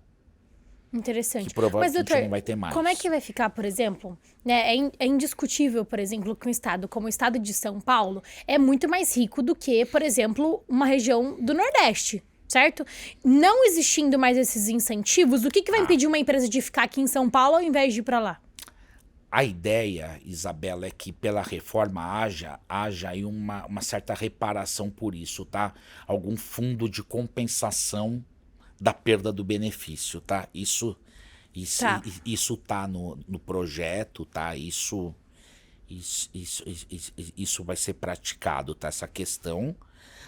Interessante. Que provavelmente Mas, doutor, não vai ter mais. como é que vai ficar, por exemplo, né? É indiscutível, por exemplo, que um estado como o estado de São Paulo é muito mais rico do que, por exemplo, uma região do Nordeste, certo? Não existindo mais esses incentivos, o que vai impedir uma empresa de ficar aqui em São Paulo ao invés de ir para lá? A ideia, Isabela, é que pela reforma haja aí uma certa reparação por isso, tá? Algum fundo de compensação da perda do benefício, tá? Isso tá no projeto, tá? Isso vai ser praticado, tá? Essa questão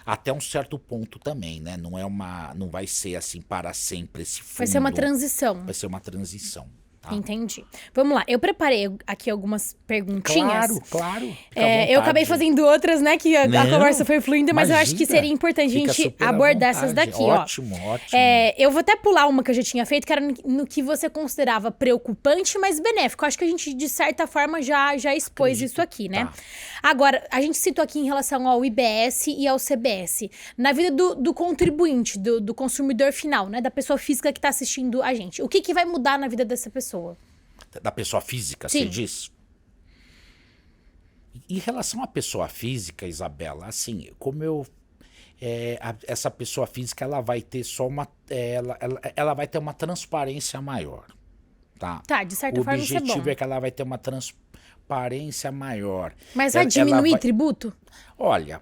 até um certo ponto também, né? Não vai ser assim para sempre esse fundo. Vai ser uma transição. Vai ser uma transição. Tá. Entendi. Vamos lá, eu preparei aqui algumas perguntinhas. Claro. Eu acabei fazendo outras, né, que a conversa foi fluindo, mas eu acho que seria importante a gente abordar essas daqui, ótimo, ó. Ótimo. Eu vou até pular uma que eu já tinha feito, que era no que você considerava preocupante, mas benéfico. Acho que a gente, de certa forma, já expôs isso aqui, né? Tá. Agora, a gente citou aqui em relação ao IBS e ao CBS. Na vida do contribuinte, do consumidor final, né, da pessoa física que está assistindo a gente. O que vai mudar na vida dessa pessoa? Da pessoa física, Sim. você diz? Em relação à pessoa física, Isabela, assim, essa pessoa física ela vai ter só ela vai ter uma transparência maior, tá? Tá, de certa forma isso é bom. O objetivo é que ela vai ter uma transparência maior. Mas vai diminuir tributo? Olha,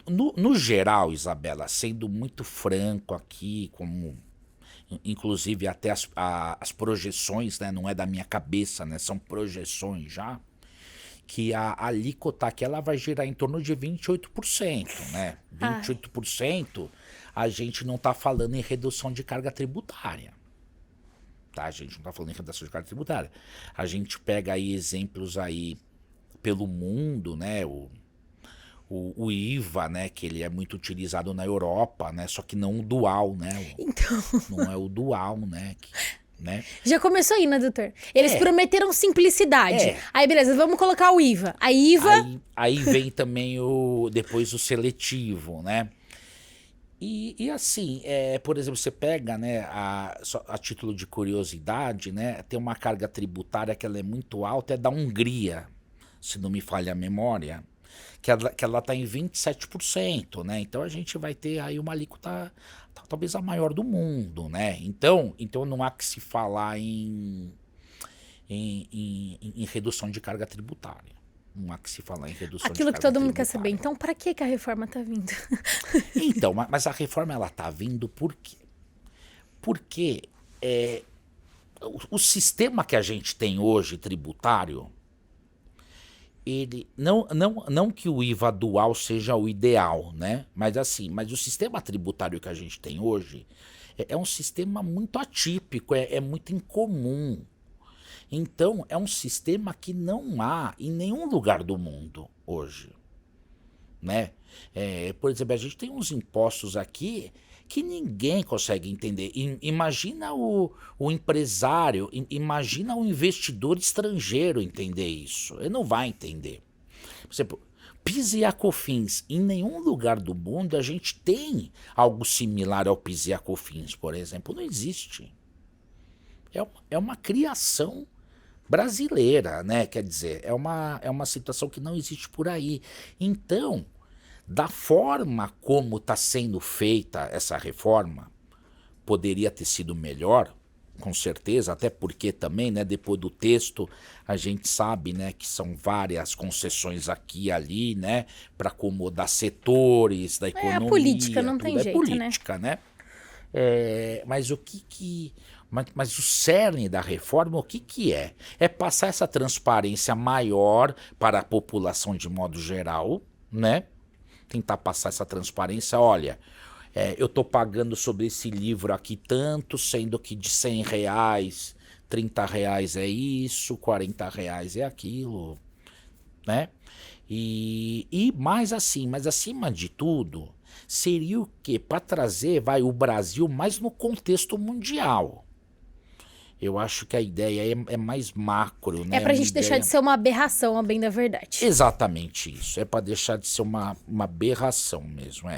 no geral, Isabela, sendo muito franco aqui, como inclusive até as projeções, né, não é da minha cabeça, né, são projeções já, que a alíquota aqui ela vai girar em torno de 28%, né? 28%, a gente não está falando em redução de carga tributária. Tá? A gente não está falando em redução de carga tributária. A gente pega aí exemplos aí pelo mundo, né? O IVA, né? Que ele é muito utilizado na Europa, né? Só que não o dual, né? Então... Não é o dual, né? Né? Já começou aí, né, doutor? Eles prometeram simplicidade. É. Aí, beleza, vamos colocar o IVA. A IVA... Aí vem também depois o seletivo, né? E assim, por exemplo, você pega, né, a título de curiosidade, né? Tem uma carga tributária que ela é muito alta, é da Hungria, se não me falha a memória, que ela está em 27%, né? Então a gente vai ter aí uma alíquota talvez a maior do mundo, né? Então não há que se falar em redução de carga tributária. Não há que se falar em redução Aquilo de que carga todo mundo tributária. quer saber. Então, para que a reforma tá vindo? Então, mas a reforma ela tá vindo por quê? Porque o sistema que a gente tem hoje tributário, ele não que o IVA dual seja o ideal, né? Mas o sistema tributário que a gente tem hoje é um sistema muito atípico, é muito incomum. Então, é um sistema que não há em nenhum lugar do mundo hoje, né? Por exemplo, a gente tem uns impostos aqui que ninguém consegue entender. Imagina o empresário, imagina o investidor estrangeiro entender isso. Ele não vai entender. Por exemplo, PIS e COFINS. Em nenhum lugar do mundo a gente tem algo similar ao PIS e COFINS, por exemplo. Não existe. É uma criação brasileira, né? Quer dizer, é uma situação que não existe por aí. Então, da forma como está sendo feita essa reforma, poderia ter sido melhor, com certeza, até porque também, né, depois do texto, a gente sabe, né, que são várias concessões aqui e ali, né, para acomodar setores da economia. É a política, não tem jeito, política, né? Mas mas o cerne da reforma, o que é? É passar essa transparência maior para a população de modo geral, né? Tentar passar essa transparência, olha, eu estou pagando sobre esse livro aqui tanto, sendo que de R$100, R$30 é isso, R$40 é aquilo, né? E mais assim, mas acima de tudo, seria o quê? Para trazer, o Brasil mais no contexto mundial. Eu acho que a ideia é mais macro, né? É pra gente deixar de ser uma aberração, a bem da verdade. Exatamente isso. É pra deixar de ser uma aberração mesmo,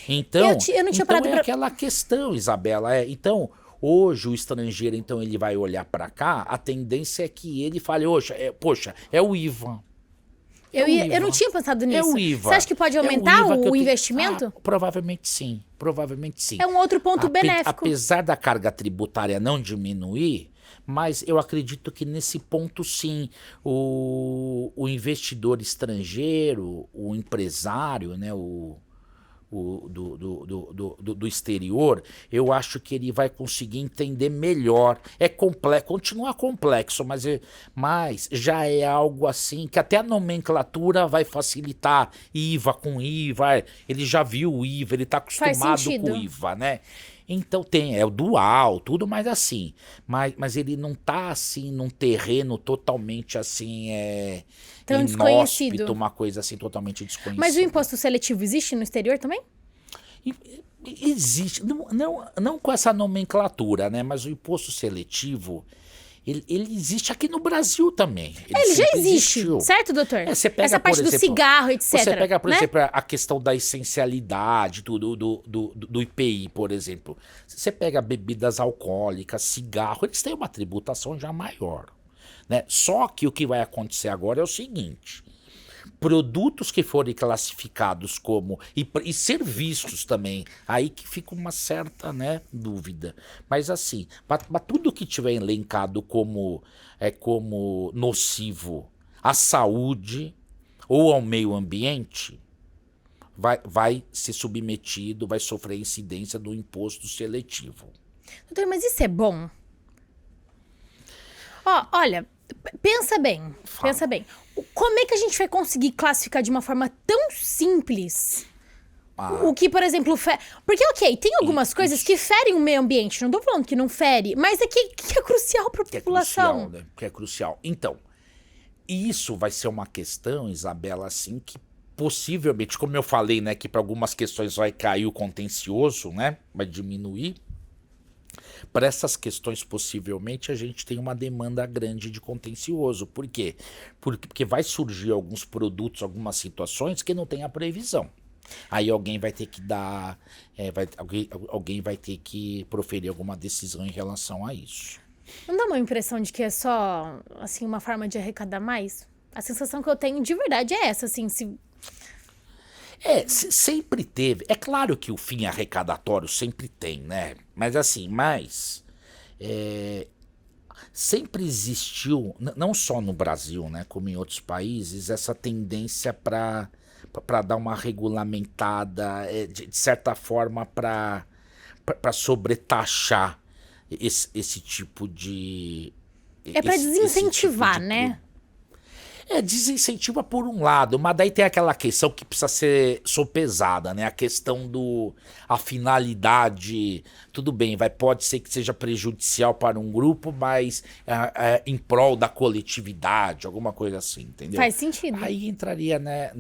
Então, eu não tinha parado aquela questão, Isabela. Então, hoje o estrangeiro, então, ele vai olhar pra cá, a tendência é que ele fale, poxa, é o IVA. Eu não tinha pensado nisso. É o IVA. Você acha que pode aumentar o investimento? Provavelmente sim. Provavelmente sim. É um outro ponto benéfico. Apesar da carga tributária não diminuir, mas eu acredito que nesse ponto sim, o investidor estrangeiro, o empresário, né, do exterior, eu acho que ele vai conseguir entender melhor. Continua complexo, mas já é algo assim que até a nomenclatura vai facilitar. IVA com IVA, ele já viu o IVA, ele está acostumado com o IVA, né? Então é o dual, tudo mais assim. Mas ele não está assim num terreno totalmente assim, tão desconhecido. Uma coisa assim totalmente desconhecida. Mas o imposto seletivo existe no exterior também? Existe, não com essa nomenclatura, né? Mas o imposto seletivo, ele existe aqui no Brasil também. Ele já existe, existiu. Certo, doutor? Você pega, essa parte do cigarro, etc. Você pega, por exemplo, a questão da essencialidade do IPI, por exemplo. Você pega bebidas alcoólicas, cigarro, eles têm uma tributação já maior, né? Só que o que vai acontecer agora é o seguinte: produtos que forem classificados como e serviços também, aí que fica uma certa, né, dúvida. Mas assim, mas tudo que tiver elencado como nocivo à saúde ou ao meio ambiente vai ser submetido, vai sofrer incidência do imposto seletivo. Doutor, mas isso é bom? Olha, pensa bem. Como é que a gente vai conseguir classificar de uma forma tão simples O que, por exemplo, porque, ok, tem algumas coisas que ferem o meio ambiente. Não tô falando que não fere, mas é que é crucial pra população. É crucial, né? Que é crucial. Então, isso vai ser uma questão, Isabela, assim, que possivelmente, como eu falei, né, que para algumas questões vai cair o contencioso, né, vai diminuir. Para essas questões, possivelmente, a gente tem uma demanda grande de contencioso. Por quê? Porque vai surgir alguns produtos, algumas situações que não tem a previsão. Aí alguém vai ter que dar, alguém vai ter que proferir alguma decisão em relação a isso. Não dá uma impressão de que é só, assim, uma forma de arrecadar mais? A sensação que eu tenho de verdade é essa, assim, Sempre teve. É claro que o fim arrecadatório sempre tem, né? Mas assim, sempre existiu, não só no Brasil, né, como em outros países, essa tendência para dar uma regulamentada, de certa forma, para sobretaxar esse tipo de. É para desincentivar, tipo né? Desincentiva por um lado, mas daí tem aquela questão que precisa ser sopesada, né? A questão a finalidade, tudo bem, pode ser que seja prejudicial para um grupo, mas em prol da coletividade, alguma coisa assim, entendeu? Faz sentido. Aí entraria, né,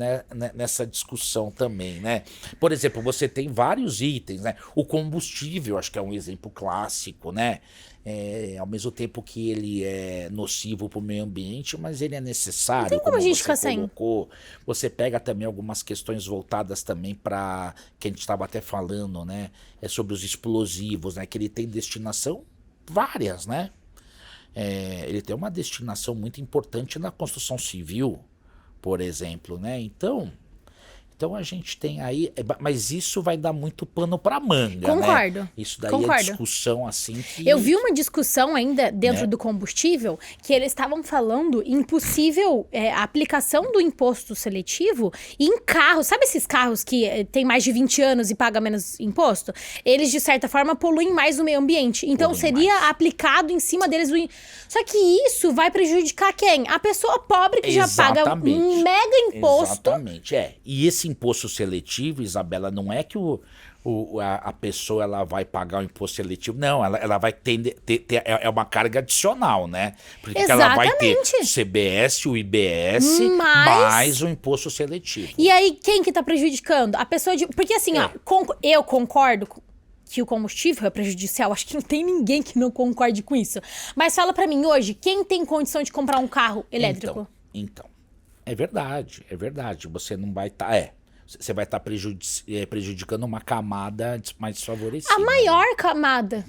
nessa discussão também, né? Por exemplo, você tem vários itens, né? O combustível, acho que é um exemplo clássico, né? Ao mesmo tempo que ele é nocivo para o meio ambiente, mas ele é necessário. Não tem como a gente ficar sem. Você pega também algumas questões voltadas também para, que a gente estava até falando, né? Sobre os explosivos, né? Que ele tem destinação várias, né? Ele tem uma destinação muito importante na construção civil, por exemplo, né? Então a gente tem aí, mas isso vai dar muito pano para manga, Concordo. Né? Isso daí Concordo. É discussão assim que... Eu vi uma discussão ainda dentro do combustível que eles estavam falando em possível aplicação do imposto seletivo em carros. Sabe esses carros que tem mais de 20 anos e pagam menos imposto? Eles, de certa forma, poluem mais o meio ambiente. Então, seria aplicado em cima deles. Só que isso vai prejudicar quem? A pessoa pobre que já paga um mega imposto. Exatamente, E esse imposto seletivo, Isabela, não é que a pessoa ela vai pagar o imposto seletivo, não, ela vai ter uma carga adicional, né? Porque ela vai ter o CBS, o IBS, mais o imposto seletivo. E aí, quem que tá prejudicando? A pessoa Porque assim, eu concordo que o combustível é prejudicial, acho que não tem ninguém que não concorde com isso. Mas fala pra mim hoje, quem tem condição de comprar um carro elétrico? Então, é verdade. Você não vai estar... Você vai estar prejudicando uma camada mais desfavorecida. A maior camada.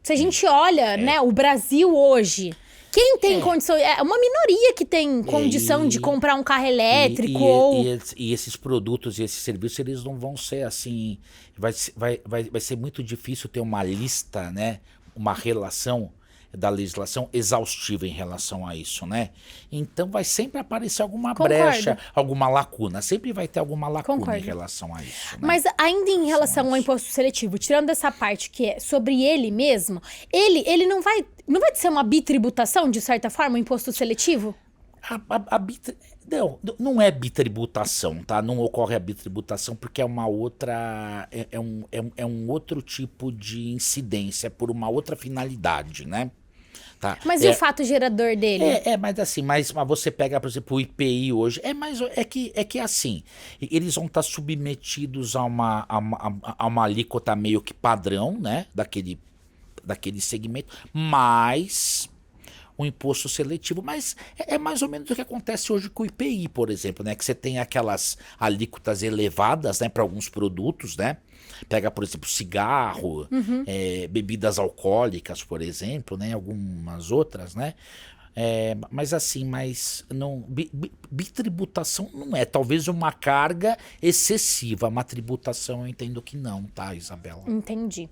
Se a gente olha, né, o Brasil hoje, quem tem condição... É uma minoria que tem condição de comprar um carro elétrico e esses produtos e esses serviços, eles não vão ser assim... Vai ser muito difícil ter uma lista, né? Uma relação da legislação exaustiva em relação a isso, né? Então vai sempre aparecer alguma brecha, alguma lacuna. Sempre vai ter alguma lacuna em relação a isso. Né? Mas ainda em relação ao imposto seletivo, tirando essa parte que é sobre ele mesmo, ele não vai ser uma bitributação, de certa forma, o imposto seletivo? Não é bitributação, tá? Não ocorre a bitributação porque é uma outra... É um outro tipo de incidência, por uma outra finalidade, né? Tá. Mas e o fato gerador dele? Mas assim, mas você pega, por exemplo, o IPI hoje, é que assim, eles vão estar submetidos a uma alíquota meio que padrão, né? Daquele segmento, mas... o imposto seletivo, mas é mais ou menos o que acontece hoje com o IPI, por exemplo, né? Que você tem aquelas alíquotas elevadas, né, para alguns produtos, né? Pega, por exemplo, cigarro, bebidas alcoólicas, por exemplo, né? Algumas outras, né? Mas assim, não, bitributação não é, talvez uma carga excessiva, uma tributação eu entendo que não, tá, Isabela? Entendi.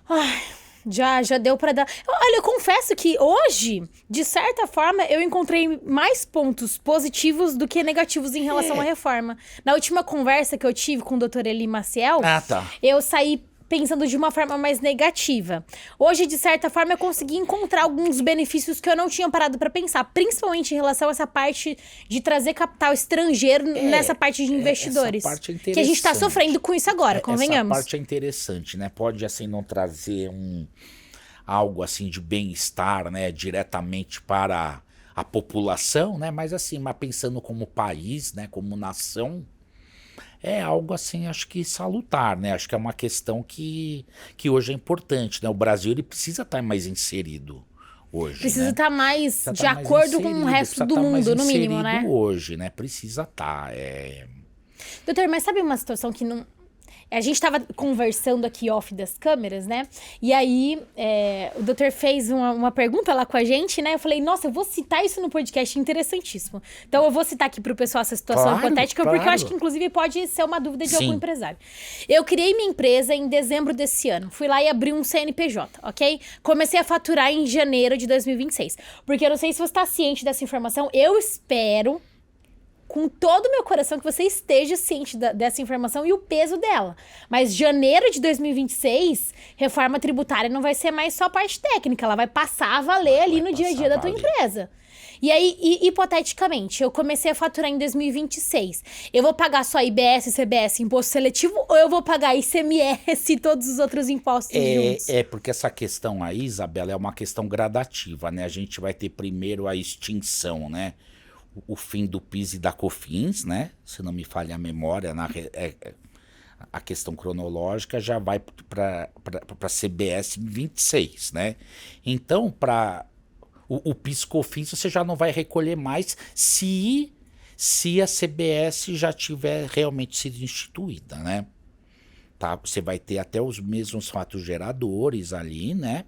Ai... Já deu pra dar... Olha, eu confesso que hoje, de certa forma, eu encontrei mais pontos positivos do que negativos em relação à reforma. Na última conversa que eu tive com o Dr. Eli Maciel, eu saí pensando de uma forma mais negativa. Hoje, de certa forma, eu consegui encontrar alguns benefícios que eu não tinha parado para pensar, principalmente em relação a essa parte de trazer capital estrangeiro nessa parte de investidores. Essa parte é que a gente tá sofrendo com isso agora, convenhamos. Essa parte é interessante, né? Pode, assim, não trazer algo, assim, de bem-estar, né? Diretamente para a população, né? Mas, assim, pensando como país, né? Como nação, é algo, assim, acho que salutar, né? Acho que é uma questão que hoje é importante, né? O Brasil, ele precisa estar mais inserido hoje, Precisa estar mais Precisa de tá mais acordo com inserido, o resto do mundo, no mínimo, né? Hoje, né? Precisa estar, Doutor, mas sabe uma situação que não... A gente tava conversando aqui off das câmeras, né? E aí, o doutor fez uma pergunta lá com a gente, né? Eu falei, nossa, eu vou citar isso no podcast, interessantíssimo. Então, eu vou citar aqui pro pessoal essa situação hipotética, porque eu acho que, inclusive, pode ser uma dúvida de algum empresário. Eu criei minha empresa em dezembro desse ano. Fui lá e abri um CNPJ, ok? Comecei a faturar em janeiro de 2026. Porque eu não sei se você tá ciente dessa informação, eu espero... com todo o meu coração que você esteja ciente dessa informação e o peso dela. Mas janeiro de 2026, reforma tributária não vai ser mais só parte técnica, ela vai passar a valer ali no dia a dia da tua empresa. E aí, hipoteticamente, eu comecei a faturar em 2026. Eu vou pagar só IBS, CBS, imposto seletivo, ou eu vou pagar ICMS e todos os outros impostos juntos? Porque essa questão aí, Isabela, é uma questão gradativa, né? A gente vai ter primeiro a extinção, né? O fim do PIS e da COFINS, né? Se não me falha a memória, a questão cronológica já vai para a CBS em 26, né? Então, para o PIS e COFINS você já não vai recolher mais se a CBS já tiver realmente sido instituída, né? Tá? Você vai ter até os mesmos fatos geradores ali, né?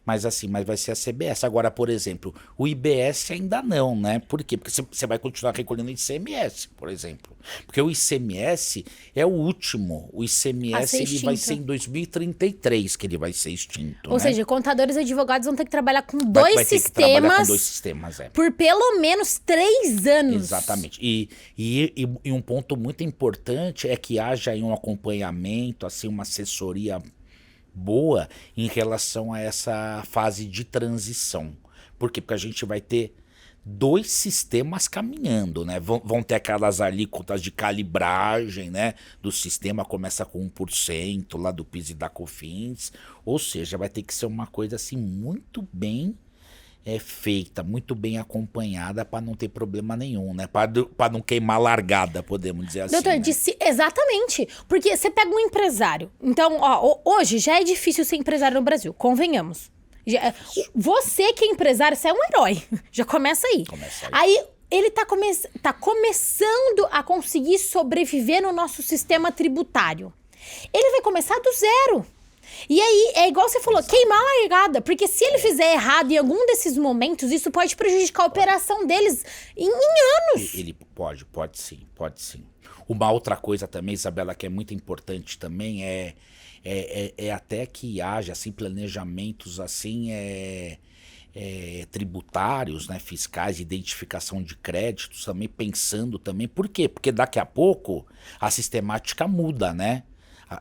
Mas vai ser a CBS. Agora, por exemplo, o IBS ainda não, né? Por quê? Porque você vai continuar recolhendo ICMS, por exemplo. Porque o ICMS é o último. O ICMS ele vai ser em 2033 que ele vai ser extinto. Ou seja, contadores e advogados vão ter que trabalhar com dois sistemas por pelo menos 3 anos. Exatamente. E um ponto muito importante é que haja aí um acompanhamento, assim, uma assessoria boa em relação a essa fase de transição. Por quê? Porque a gente vai ter 2 sistemas caminhando, né? Vão ter aquelas alíquotas de calibragem, né? Do sistema, começa com 1% lá do PIS e da COFINS. Ou seja, vai ter que ser uma coisa assim muito bem feita, muito bem acompanhada para não ter problema nenhum, né? Para não queimar largada, podemos dizer assim. Doutor, né? Exatamente. Porque você pega um empresário. Então, hoje já é difícil ser empresário no Brasil, convenhamos. Você que é empresário, você é um herói. Já começa aí. Aí ele tá começando a conseguir sobreviver no nosso sistema tributário. Ele vai começar do zero. E aí, é igual você falou, queimar a largada. Porque se ele fizer errado em algum desses momentos, isso pode prejudicar a operação deles em anos. Ele pode sim. Uma outra coisa também, Isabela, que é muito importante também é até que haja assim, planejamentos assim, tributários, né, fiscais, identificação de créditos, também pensando também. Por quê? Porque daqui a pouco a sistemática muda, né?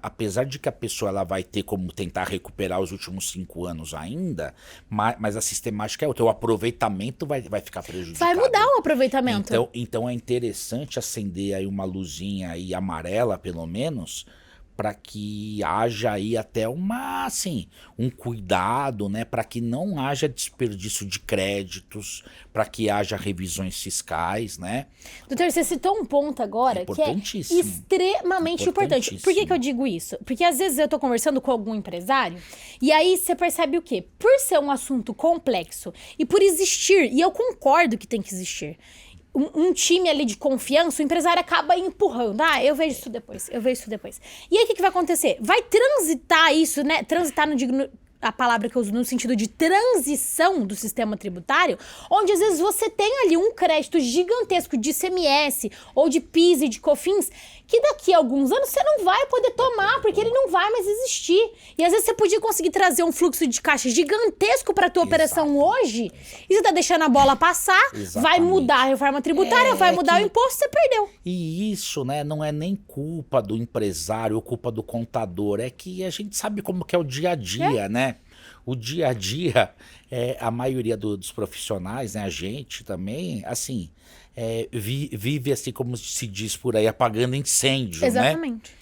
Apesar de que a pessoa ela vai ter como tentar recuperar os últimos 5 anos ainda, mas a sistemática o teu aproveitamento vai ficar prejudicado. Vai mudar o aproveitamento. Então é interessante acender aí uma luzinha aí amarela, pelo menos, para que haja aí até um cuidado, né, para que não haja desperdício de créditos, para que haja revisões fiscais, né? Doutor, você citou um ponto agora que é extremamente importante. Por que eu digo isso? Porque às vezes eu tô conversando com algum empresário e aí você percebe o quê? Por ser um assunto complexo e por existir, e eu concordo que tem que existir, um time ali de confiança, o empresário acaba empurrando. Eu vejo isso depois. E aí o que vai acontecer? Vai transitar isso, né? Transitar, não digo a palavra que eu uso no sentido de transição do sistema tributário, onde às vezes você tem ali um crédito gigantesco de ICMS ou de PIS e de COFINS, que daqui a alguns anos você não vai poder tomar, porque ele não vai mais existir. E às vezes você podia conseguir trazer um fluxo de caixa gigantesco para tua operação hoje, e você tá deixando a bola passar, vai mudar a reforma tributária, vai mudar o imposto, você perdeu. E isso, né, não é nem culpa do empresário ou culpa do contador, é que a gente sabe como que é o dia a dia, né? O dia a dia, a maioria dos profissionais, né, a gente também, assim, vive assim como se diz por aí, apagando incêndio, Exatamente. né?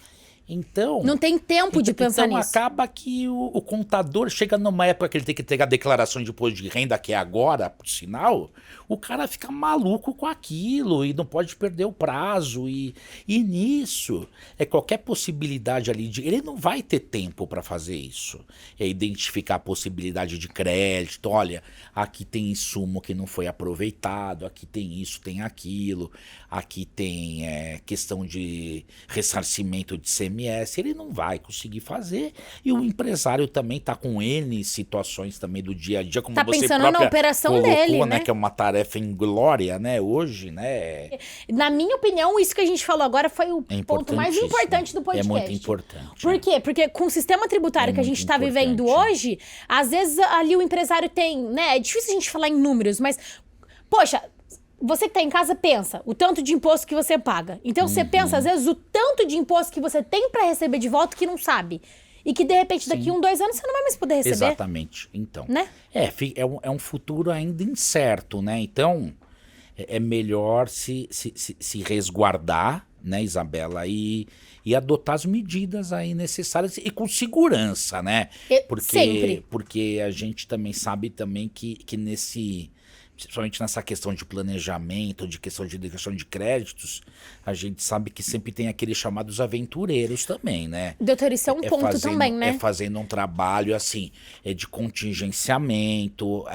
Então, não tem tempo de pensar então nisso. Acaba que o contador chega numa época que ele tem que entregar a declaração de imposto de renda, que é agora, por sinal, o cara fica maluco com aquilo e não pode perder o prazo. E nisso, qualquer possibilidade ali ele não vai ter tempo para fazer isso. É identificar a possibilidade de crédito. Olha, aqui tem insumo que não foi aproveitado, aqui tem isso, tem aquilo, aqui tem questão de ressarcimento de ICMS. Ele não vai conseguir fazer, e o empresário também está com N situações também do dia a dia, como tá você pensando própria na operação colocou, dele, né? Que é uma tarefa inglória, né, hoje, né? Na minha opinião, isso que a gente falou agora foi o ponto mais importante do podcast. É muito importante. Por quê? Porque com o sistema tributário que a gente está vivendo hoje, às vezes ali o empresário tem, né, é difícil a gente falar em números, mas, poxa, você que tá em casa pensa o tanto de imposto que você paga. Então você pensa, às vezes, o tanto de imposto que você tem para receber de volta que não sabe. E que, de repente, daqui 1, 2 anos você não vai mais poder receber. Exatamente. Então, né? É um futuro ainda incerto, né? Então, é melhor se resguardar, né, Isabela, e adotar as medidas aí necessárias e com segurança, né? Sempre. Porque a gente também sabe também que principalmente nessa questão de planejamento, de questão de declaração de créditos, a gente sabe que sempre tem aqueles chamados aventureiros também, né? Doutor, isso é um ponto também, né? Fazendo um trabalho, assim, de contingenciamento,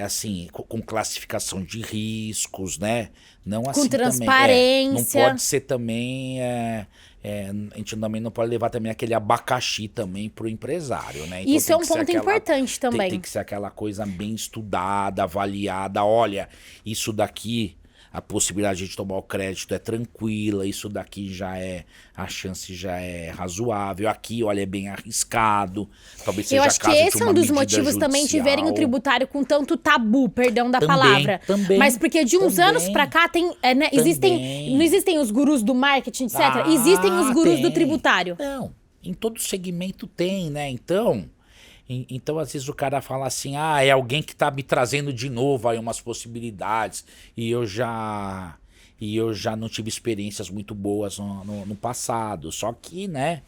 assim, com classificação de riscos, né? Não assim com transparência. Não pode ser também... a gente também não pode levar também aquele abacaxi também pro empresário, né? Então isso é um ponto importante também. Tem que ser aquela coisa bem estudada, avaliada. Olha, isso daqui, a possibilidade de tomar o crédito é tranquila, isso daqui a chance já é razoável. Aqui, olha, é bem arriscado. Talvez seja eu acho que esse é um dos motivos também de verem o tributário com tanto tabu, perdão da palavra. Mas porque de uns anos pra cá tem, né, não existem os gurus do marketing, etc. Existem os gurus do tributário. Não, em todo segmento tem, né? Então, às vezes o cara fala assim, é alguém que tá me trazendo de novo aí umas possibilidades, e eu já não tive experiências muito boas no passado. Só que, né,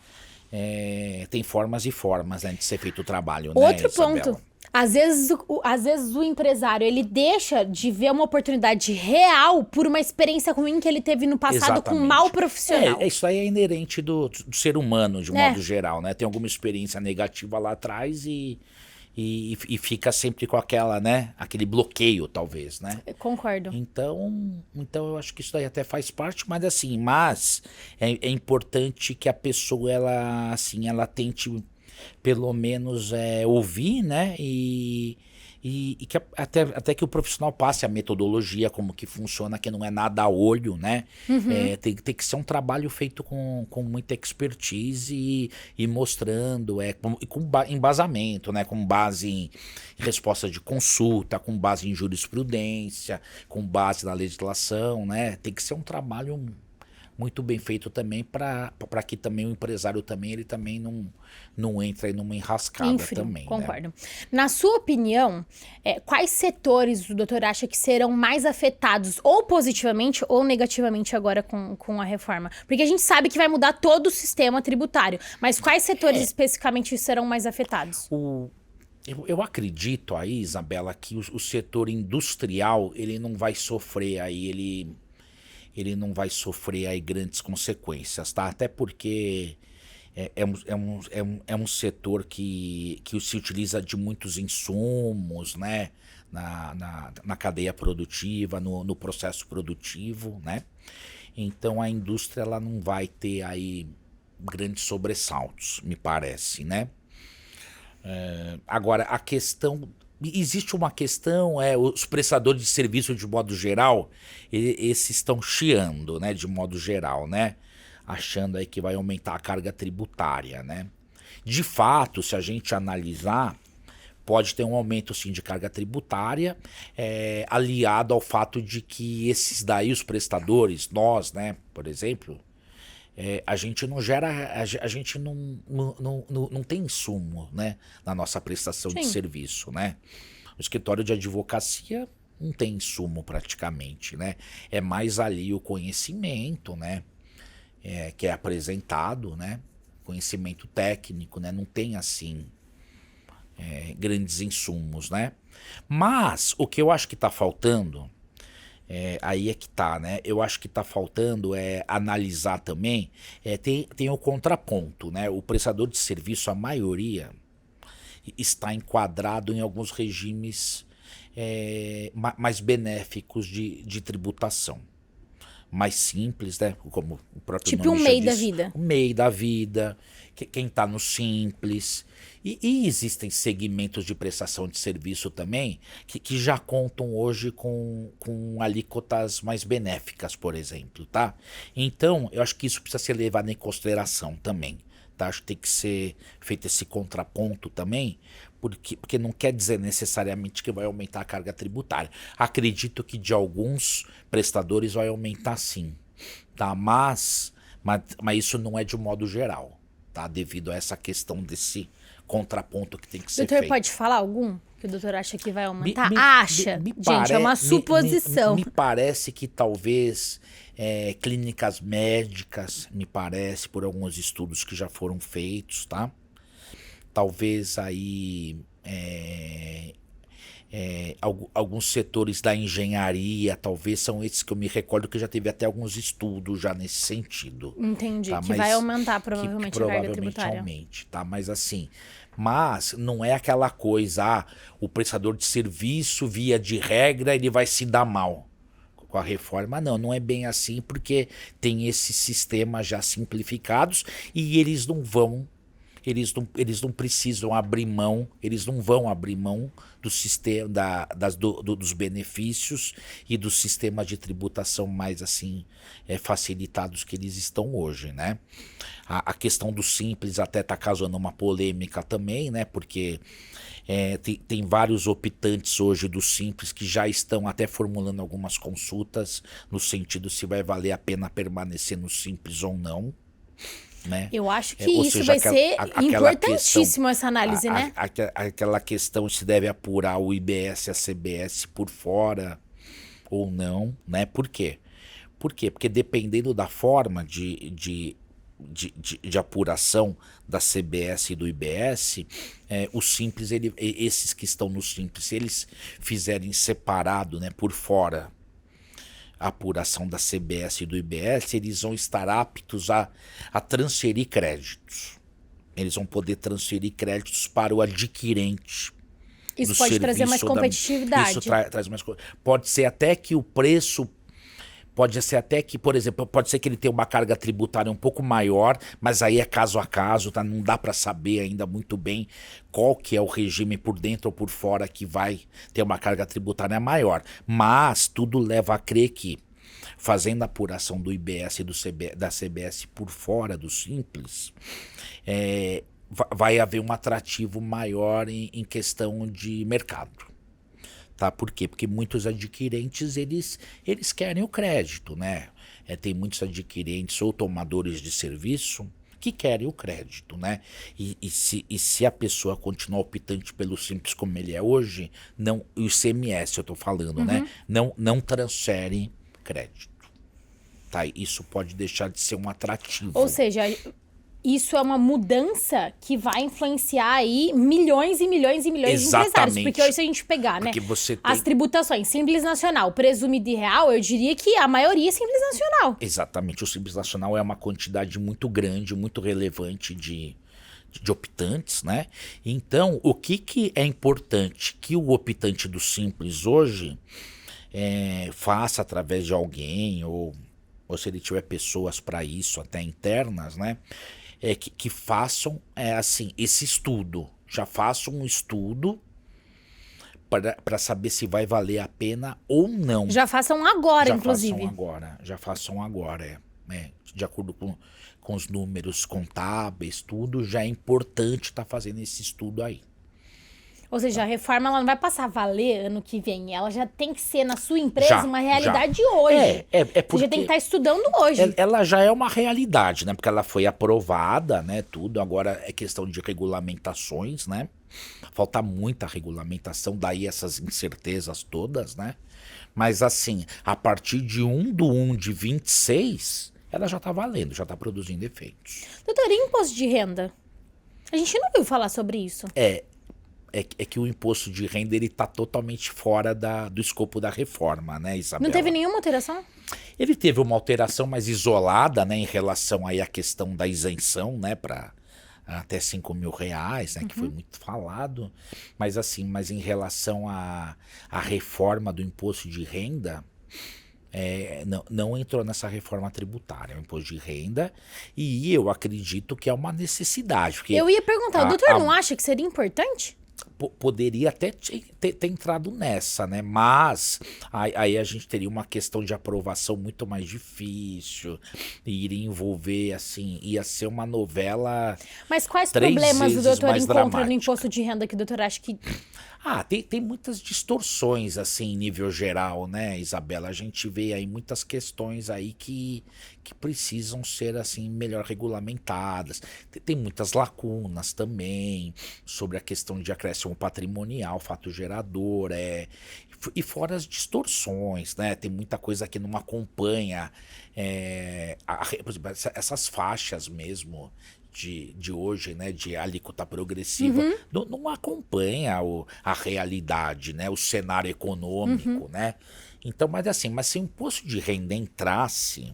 tem formas e formas, né, de ser feito o trabalho, né, Outro Isabela? ponto. Às vezes o empresário, ele deixa de ver uma oportunidade real por uma experiência ruim que ele teve no passado com um mau profissional. Isso aí é inerente do ser humano, de modo geral, né? Tem alguma experiência negativa lá atrás e fica sempre com aquela, né? Aquele bloqueio, talvez, né? Eu concordo. Então eu acho que isso daí até faz parte, mas assim, é importante que a pessoa, ela tente pelo menos ouvir, né, e que até que o profissional passe a metodologia, como que funciona, que não é nada a olho, né? Tem que ser um trabalho feito com muita expertise e mostrando, com embasamento, né? Com base em resposta de consulta, com base em jurisprudência, com base na legislação, né? Tem que ser um trabalho muito bem feito também para que também o empresário também, ele também não entre aí numa enrascada também. Concordo. Né? Na sua opinião, quais setores o doutor acha que serão mais afetados ou positivamente ou negativamente agora com a reforma? Porque a gente sabe que vai mudar todo o sistema tributário, mas quais setores especificamente serão mais afetados? Eu acredito aí, Isabela, que o setor industrial, ele não vai sofrer aí, ele não vai sofrer aí grandes consequências, tá? Até porque é um setor que se utiliza de muitos insumos, né? Na cadeia produtiva, no processo produtivo, né? Então a indústria, ela não vai ter aí grandes sobressaltos, me parece, né? Agora, a questão... Existe uma questão, os prestadores de serviço, de modo geral, esses estão chiando, né, de modo geral, né? Achando aí que vai aumentar a carga tributária, né? De fato, se a gente analisar, pode ter um aumento sim de carga tributária, aliado ao fato de que esses daí, os prestadores, nós, né, por exemplo, a gente não gera, a gente não tem insumo, né, na nossa prestação de Sim. serviço, né? O escritório de advocacia não tem insumo praticamente, né? É mais ali o conhecimento, né, que é apresentado, né? Conhecimento técnico, né? Não tem assim grandes insumos, né? Mas o que eu acho que está faltando, aí é que tá, né? Eu acho que está faltando analisar também, tem o contraponto, né? O prestador de serviço, a maioria, está enquadrado em alguns regimes mais benéficos de tributação. Mais simples, né? Como o próprio Tipo nome um já MEI da diz, vida. o MEI da vida, quem está no simples. E existem segmentos de prestação de serviço também que já contam hoje com alíquotas mais benéficas, por exemplo, tá? Então, eu acho que isso precisa ser levado em consideração também, tá? Acho que tem que ser feito esse contraponto também, porque não quer dizer necessariamente que vai aumentar a carga tributária. Acredito que de alguns prestadores vai aumentar sim, tá? Mas isso não é de um modo geral, tá? Devido a essa questão desse contraponto que tem que ser Doutor, feito. pode falar algum que o doutor acha que vai aumentar? Acha. Gente, é uma Me suposição. parece que talvez clínicas médicas, me parece, por alguns estudos que já foram feitos, tá? Talvez aí alguns setores da engenharia, talvez são esses que eu me recordo que já teve até alguns estudos já nesse sentido. Entendi, Tá? que Mas vai aumentar provavelmente que a carga provavelmente tributária. aumente, tá? Mas assim, mas não é aquela coisa, o prestador de serviço, via de regra, ele vai se dar mal com a reforma. Não é bem assim, porque tem esses sistemas já simplificados e eles não precisam abrir mão, eles não vão abrir mão do sistema, dos benefícios e dos sistemas de tributação mais assim facilitados que eles estão hoje, né? A questão do simples até está causando uma polêmica também, né? Porque tem vários optantes hoje do simples que já estão até formulando algumas consultas no sentido se vai valer a pena permanecer no simples ou não. Né? Eu acho que Ou isso seja, vai ser importantíssimo, questão, essa análise, né? aquela questão se deve apurar o IBS e a CBS por fora ou não, né? Por quê? Porque dependendo da forma de apuração da CBS e do IBS, o simples, esses que estão no simples, se eles fizerem separado, né, por fora, a apuração da CBS e do IBS, eles vão estar aptos a transferir créditos. Eles vão poder transferir créditos para o adquirente. Isso pode trazer mais competitividade. Isso traz mais. Pode ser até que o preço. Pode ser até que, por exemplo, pode ser que ele tenha uma carga tributária um pouco maior, mas aí é caso a caso, tá? Não dá para saber ainda muito bem qual que é o regime por dentro ou por fora que vai ter uma carga tributária maior. Mas tudo leva a crer que, fazendo a apuração do IBS e da CBS por fora do Simples, vai haver um atrativo maior em questão de mercado. Tá? Por quê? Porque muitos adquirentes, eles querem o crédito, né? Tem muitos adquirentes ou tomadores de serviço que querem o crédito, né? E se a pessoa continuar optante pelo Simples como ele é hoje, não, o ICMS eu tô falando, né? Não transfere crédito. Tá? Isso pode deixar de ser um atrativo. Ou seja, isso é uma mudança que vai influenciar aí milhões e milhões e milhões de empresários. Porque hoje, se a gente pegar, né, as tributações, Simples Nacional, presumido e real, eu diria que a maioria é Simples Nacional. Exatamente. O Simples Nacional é uma quantidade muito grande, muito relevante de optantes, né? Então, o que é importante que o optante do Simples hoje faça através de alguém, ou se ele tiver pessoas para isso, até internas, né? Que façam assim, esse estudo, Já faço um estudo para saber se vai valer a pena ou não. Já façam agora, inclusive. Já façam agora, de acordo com os números contábeis, tudo, já é importante estar fazendo esse estudo aí. Ou seja, a reforma ela não vai passar a valer ano que vem. Ela já tem que ser na sua empresa uma realidade hoje. Porque você já tem que estar estudando hoje. Ela já é uma realidade, né? Porque ela foi aprovada, né? Tudo. Agora é questão de regulamentações, né? Falta muita regulamentação, daí essas incertezas todas, né? Mas assim, a partir de 1/1 de 26, ela já tá valendo, já tá produzindo efeitos. Doutor, e imposto de renda? A gente não ouviu falar sobre isso. É que o imposto de renda ele tá totalmente fora do escopo da reforma, né, Isabela? Não teve nenhuma alteração? Ele teve uma alteração mais isolada, né, em relação aí à questão da isenção, né, para até R$5.000, né, que foi muito falado. Mas assim, em relação à reforma do imposto de renda, não entrou nessa reforma tributária, é um imposto de renda, e eu acredito que é uma necessidade. Porque eu ia perguntar, o doutor não acha que seria importante? Poderia até ter entrado nessa, né? Mas aí a gente teria uma questão de aprovação muito mais difícil, iria envolver, assim, ia ser uma novela. Mas quais problemas o doutor encontra dramática no imposto de renda que o doutor acha que... Tem muitas distorções, assim, em nível geral, né, Isabela? A gente vê aí muitas questões aí que precisam ser, assim, melhor regulamentadas. Tem muitas lacunas também sobre a questão de acréscimo patrimonial, fato gerador, e fora as distorções, né? Tem muita coisa que não acompanha, por exemplo, essas faixas mesmo de hoje, né, de alíquota progressiva, não acompanha a realidade, né, o cenário econômico, né? Então, mas se o imposto de renda entrasse,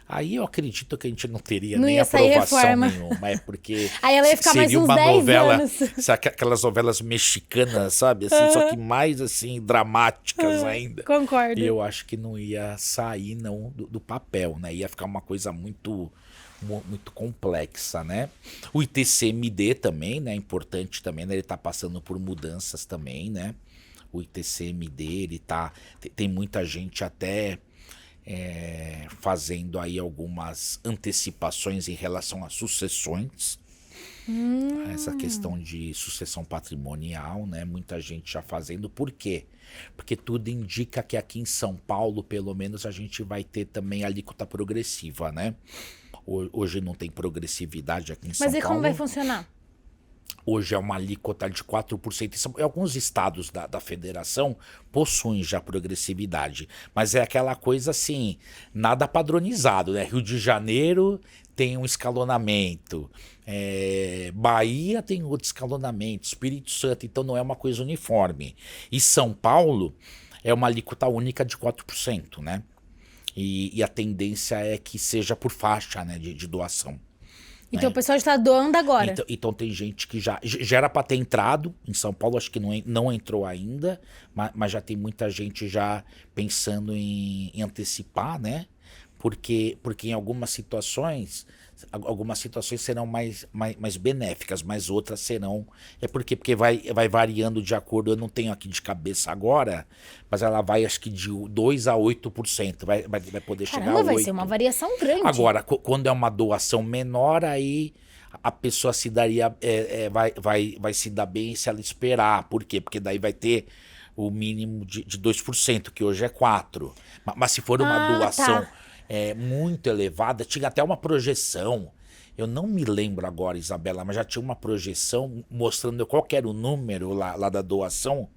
aí eu acredito que a gente não teria nem aprovação nenhuma, porque aí ela ia ficar mais uns 10 anos. Sabe, aquelas novelas mexicanas, sabe, assim, só que mais assim dramáticas ainda. Concordo. E eu acho que não ia sair não do papel, né? Ia ficar uma coisa muito complexa, né? O ITCMD também, né? Importante também, né? Ele tá passando por mudanças também, né? O ITCMD, ele tem muita gente até fazendo aí algumas antecipações em relação às sucessões. Essa questão de sucessão patrimonial, né? Muita gente já fazendo. Por quê? Porque tudo indica que aqui em São Paulo, pelo menos, a gente vai ter também alíquota progressiva, né? Hoje não tem progressividade aqui em São Paulo. Mas e como vai funcionar? Hoje é uma alíquota de 4%. Alguns estados da federação possuem já progressividade. Mas é aquela coisa assim, nada padronizado, né? Rio de Janeiro tem um escalonamento. Bahia tem outro escalonamento. Espírito Santo, então não é uma coisa uniforme. E São Paulo é uma alíquota única de 4%, né? E a tendência é que seja por faixa, né, de doação. Então o pessoal está doando agora. Então tem gente que já era para ter entrado em São Paulo, acho que não entrou ainda, mas já tem muita gente já pensando em antecipar, né? Porque em algumas situações serão mais benéficas, mas outras serão... Porque vai variando de acordo, eu não tenho aqui de cabeça agora, mas ela vai acho que de 2% a 8%, vai poder chegar a 8%. Vai ser uma variação grande. Agora, quando é uma doação menor, aí a pessoa se daria, vai se dar bem se ela esperar. Por quê? Porque daí vai ter o mínimo de 2%, que hoje é 4%. Mas se for uma doação... muito elevada, tinha até uma projeção, eu não me lembro agora, Isabela, mas já tinha uma projeção mostrando qual que era o número lá da doação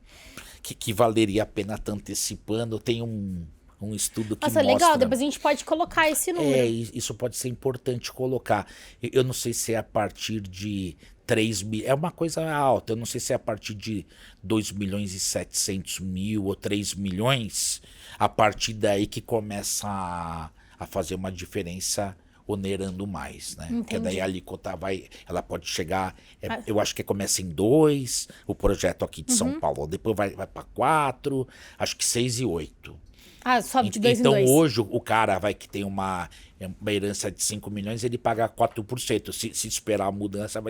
que valeria a pena estar antecipando. Tem um estudo que mostra... legal, depois a gente pode colocar esse número. Isso pode ser importante colocar. Eu não sei se é a partir de 3 mil, é uma coisa alta, eu não sei se é a partir de 2.700.000 ou 3 milhões, a partir daí que começa a fazer uma diferença onerando mais, né? Entendi. Porque daí a alíquota ela pode chegar, eu acho que começa em 2, o projeto aqui de São Paulo, depois vai para 4, acho que 6 e 8. Ah, sobe de 2 em Então 2. hoje o cara vai que tem uma herança de 5 milhões, ele paga 4%. Se esperar a mudança,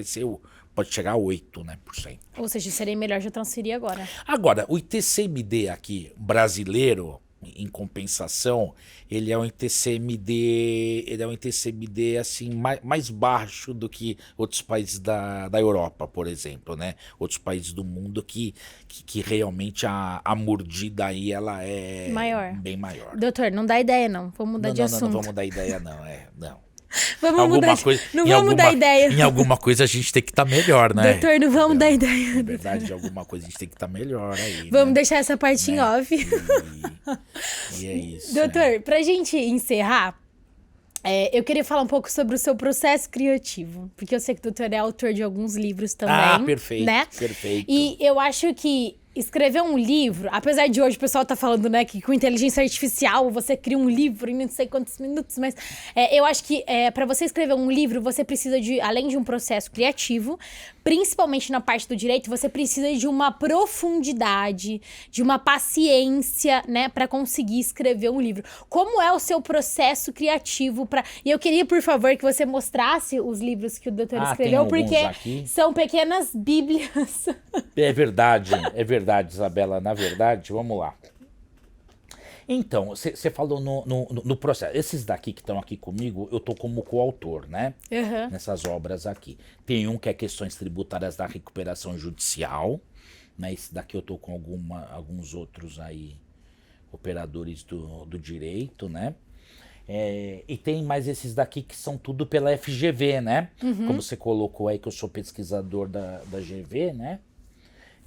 pode chegar a 8%, né, por cento. Ou seja, seria melhor já transferir agora. Agora, o ITCMD aqui, brasileiro, em compensação, ele é um ITCMD assim, mais baixo do que outros países da Europa, por exemplo, né? Outros países do mundo que realmente a mordida aí, ela é bem maior. Doutor, não dá ideia, não. Vamos mudar de assunto. Não vamos dar ideia, não. Não. Vamos dar ideia. Em alguma coisa a gente tem que estar melhor, né? Doutor, não vamos dar ideia. Na verdade, em alguma coisa a gente tem que estar melhor aí. Vamos deixar essa parte em off. E é isso. Doutor, pra gente encerrar, eu queria falar um pouco sobre o seu processo criativo. Porque eu sei que o doutor é autor de alguns livros também. Ah, perfeito, né? Perfeito. E eu acho que escrever um livro, apesar de hoje o pessoal tá falando, né, que com inteligência artificial você cria um livro em não sei quantos minutos, mas eu acho que para você escrever um livro, você precisa além de um processo criativo, principalmente na parte do direito, você precisa de uma profundidade, de uma paciência, né, para conseguir escrever um livro. Como é o seu processo criativo E eu queria, por favor, que você mostrasse os livros que o doutor escreveu, porque aqui. São pequenas bíblias. É verdade, Isabela. Na verdade, vamos lá. Então, você falou no processo. Esses daqui que estão aqui comigo, eu tô como coautor, né? Uhum. Nessas obras aqui. Tem um que é questões tributárias da recuperação judicial, né? Esse daqui eu tô com alguns outros aí, operadores do direito, né? E tem mais esses daqui que são tudo pela FGV, né? Uhum. Como você colocou aí que eu sou pesquisador da GV, né?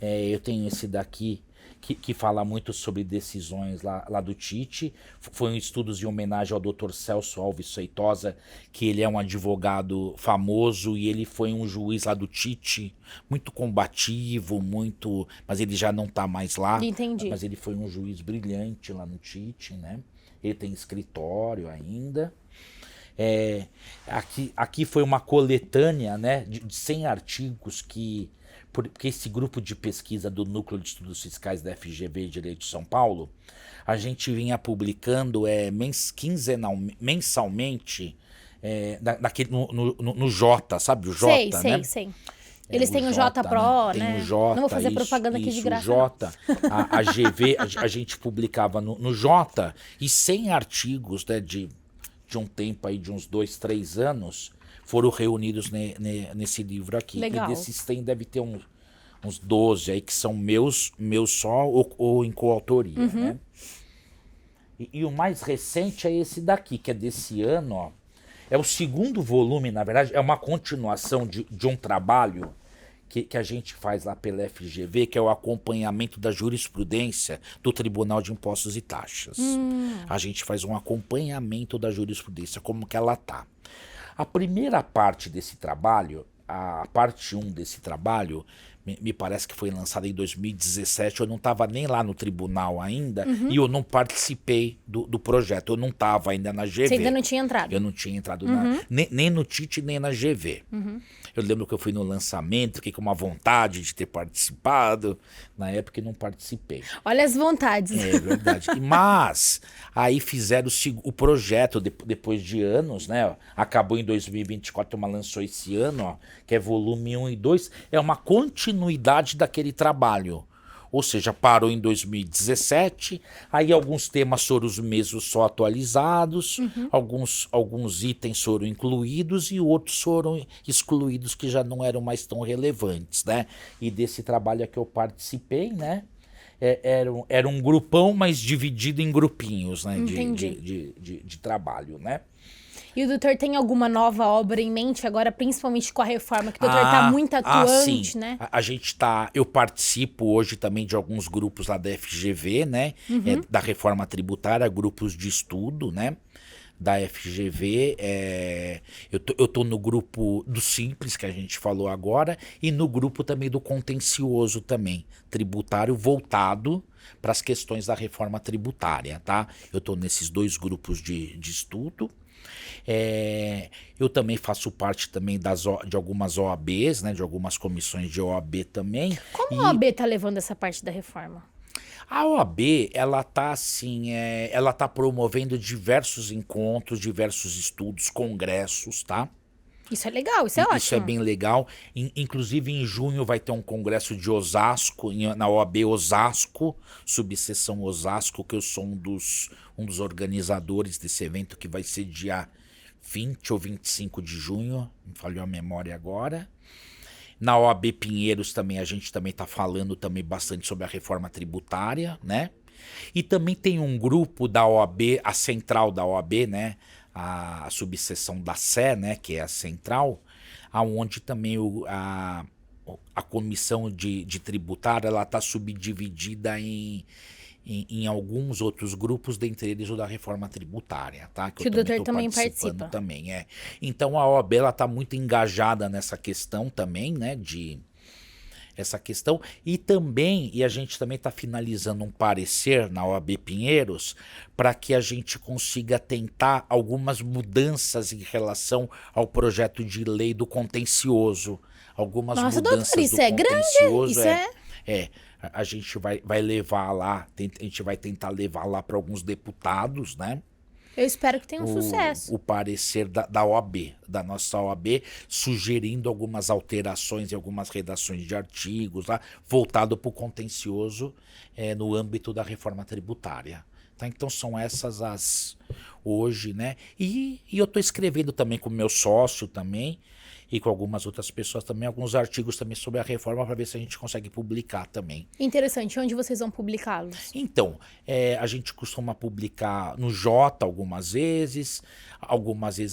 Eu tenho esse daqui que fala muito sobre decisões lá do Tite. Foi um estudo em homenagem ao Dr. Celso Alves Feitosa, que ele é um advogado famoso e ele foi um juiz lá do Tite, muito combativo, mas ele já não está mais lá. Entendi. Mas ele foi um juiz brilhante lá no Tite, né? Ele tem escritório ainda. Aqui foi uma coletânea, né, de 100 artigos porque esse grupo de pesquisa do Núcleo de Estudos Fiscais da FGV Direito de São Paulo, a gente vinha publicando mensalmente no Jota, sabe o Jota, né? Sei. Eles têm o Jota Pro, né? Tem o Jota, não vou fazer propaganda aqui de graça. O Jota, a GV, a gente publicava no Jota, e 100 artigos, né, de um tempo aí, de uns 2, 3 anos, foram reunidos nesse livro aqui. Legal. E desses 100 deve ter uns 12 aí que são meus só ou em coautoria, né? E o mais recente é esse daqui, que é desse ano, ó. É o segundo volume, na verdade, é uma continuação de um trabalho que a gente faz lá pela FGV, que é o acompanhamento da jurisprudência do Tribunal de Impostos e Taxas. A gente faz um acompanhamento da jurisprudência, como que ela tá. A primeira parte desse trabalho, a parte 1 desse trabalho, me parece que foi lançada em 2017, eu não estava nem lá no tribunal ainda, e eu não participei do projeto, eu não estava ainda na GV. Você ainda não tinha entrado? Eu não tinha entrado nem no TIT, nem na GV. Eu lembro que eu fui no lançamento, fiquei com uma vontade de ter participado, na época eu não participei. Olha as vontades. É verdade. Mas aí fizeram o projeto depois de anos, né? Acabou em 2024, uma lançou esse ano, ó, que é volume 1 e 2, é uma continuidade daquele trabalho. Ou seja, parou em 2017, aí alguns temas foram os mesmos, só atualizados, alguns itens foram incluídos e outros foram excluídos, que já não eram mais tão relevantes, né? E desse trabalho que eu participei, né? Era um grupão, mas dividido em grupinhos, né? De trabalho, né? E o doutor tem alguma nova obra em mente agora, principalmente com a reforma, que o doutor está muito atuante, sim. né? Eu participo hoje também de alguns grupos lá da FGV, né? Da reforma tributária, grupos de estudo, né? Da FGV, eu tô no grupo do Simples, que a gente falou agora, e no grupo também do Contencioso também, tributário voltado para as questões da reforma tributária, tá? Eu tô nesses 2 grupos de estudo. Eu também faço parte também de algumas OABs, né, de algumas comissões de OAB também. Como a OAB está levando essa parte da reforma? A OAB, ela tá assim, ela tá promovendo diversos encontros, diversos estudos, congressos, tá? Isso é legal, isso é Isso é ótimo. bem legal. Inclusive, em junho vai ter um congresso de Osasco, na OAB Osasco, subseção Osasco, que eu sou um dos organizadores desse evento, que vai ser dia 20 ou 25 de junho, me falhou a memória agora. Na OAB Pinheiros também, a gente também está falando também bastante sobre a reforma tributária, né? E também tem um grupo da OAB, a central da OAB, né? A subseção da Sé, né? Que é a central, aonde também a comissão de tributária, ela está subdividida em alguns outros grupos, dentre eles o da reforma tributária, tá? Que o eu também doutor tô também participando participa. também, Então a OAB, ela tá muito engajada nessa questão também, né, essa questão, e também, e a gente também está finalizando um parecer na OAB Pinheiros para que a gente consiga tentar algumas mudanças em relação ao projeto de lei do contencioso. Algumas Nossa, doutor, mudanças do isso é grande? contencioso. Isso é... A gente vai levar lá, a gente vai tentar levar lá para alguns deputados, né? Eu espero que tenha um sucesso. O parecer da OAB, da nossa OAB, sugerindo algumas alterações e algumas redações de artigos lá, voltado para o contencioso no âmbito da reforma tributária. Tá? Então são essas as hoje, né? E eu estou escrevendo também com o meu sócio também, e com algumas outras pessoas também, alguns artigos também sobre a reforma para ver se a gente consegue publicar também. Interessante. Onde vocês vão publicá-los? Então, a gente costuma publicar no Jota algumas vezes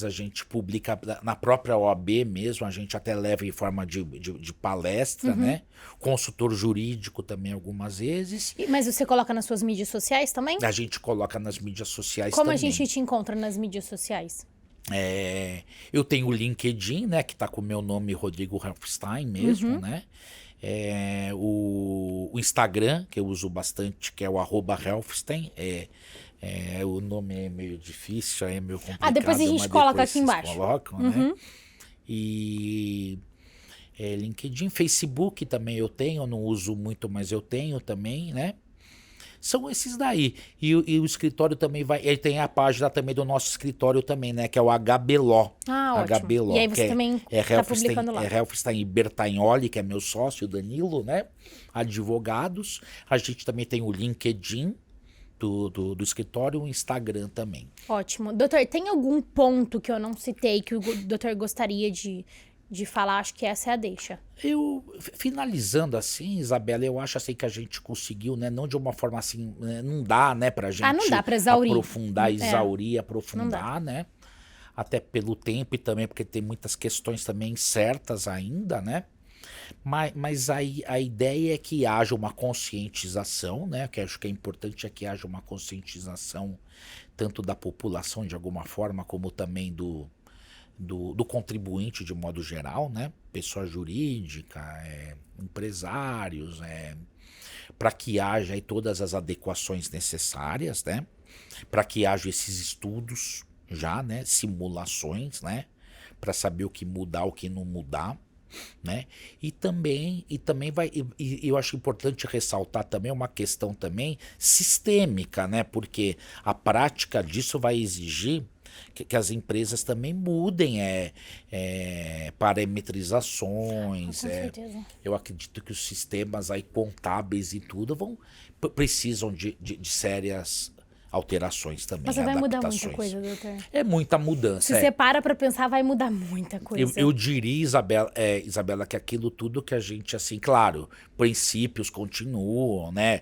a gente publica na própria OAB mesmo, a gente até leva em forma de palestra, né? Consultor jurídico também algumas vezes. Mas você coloca nas suas mídias sociais também? A gente coloca nas mídias sociais Como também. a gente te encontra nas mídias sociais? Eu tenho o LinkedIn, né, que tá com o meu nome Rodrigo Helfstein mesmo, né? O Instagram, que eu uso bastante, que é o @Helfstein. O nome é meio difícil, é meio complicado. Depois a gente mas coloca depois aqui vocês embaixo. colocam, né? E LinkedIn, Facebook também eu tenho, eu não uso muito, mas eu tenho também, né? São esses daí. E o escritório também vai. Ele tem a página também do nosso escritório também, né? Que é o HBLO. Ótimo. HBLO. E aí você também tá publicando lá. Helfstein e Bertagnoli, que é meu sócio, o Danilo, né? Advogados. A gente também tem o LinkedIn do escritório e o Instagram também. Ótimo. Doutor, tem algum ponto que eu não citei que o doutor gostaria de falar? Acho que essa é a deixa. Finalizando assim, Isabela, eu acho assim que a gente conseguiu, né? Não de uma forma assim, né, não dá, né, pra gente não dá pra exaurir. aprofundar, né? Até pelo tempo e também porque tem muitas questões também incertas ainda, né? Mas a ideia é que haja uma conscientização, né? Que acho que é importante que haja uma conscientização tanto da população de alguma forma, como também do contribuinte de modo geral, né? Pessoa jurídica, empresários, para que haja aí todas as adequações necessárias, né? Para que haja esses estudos já, né? Simulações, né? Para saber o que mudar, o que não mudar, né? E também eu acho importante ressaltar também uma questão também sistêmica, né? Porque a prática disso vai exigir que as empresas também mudem parametrizações. Com certeza. Eu acredito que os sistemas aí contábeis e tudo precisam de sérias alterações também. Mas vai mudar adaptações. muita coisa, doutor. É muita mudança. Se você para pra pensar, vai mudar muita coisa. Eu diria, Isabela, que aquilo tudo que a gente, assim, claro, princípios continuam, né?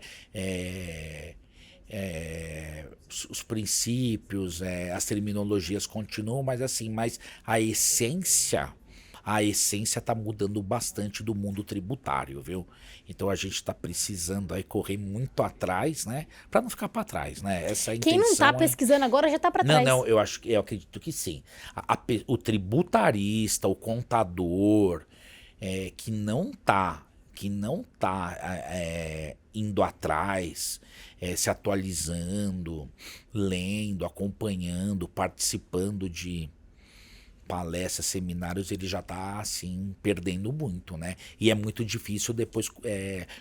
Os princípios, as terminologias continuam, mas assim, a essência está mudando bastante do mundo tributário, viu? Então a gente está precisando aí correr muito atrás, né? Para não ficar para trás, né? Essa Quem não tá pesquisando agora já tá para trás. Não, eu acredito que sim. O tributarista, o contador, que não tá indo atrás, se atualizando, lendo, acompanhando, participando de palestras, seminários, ele já tá assim perdendo muito, né? E é muito difícil depois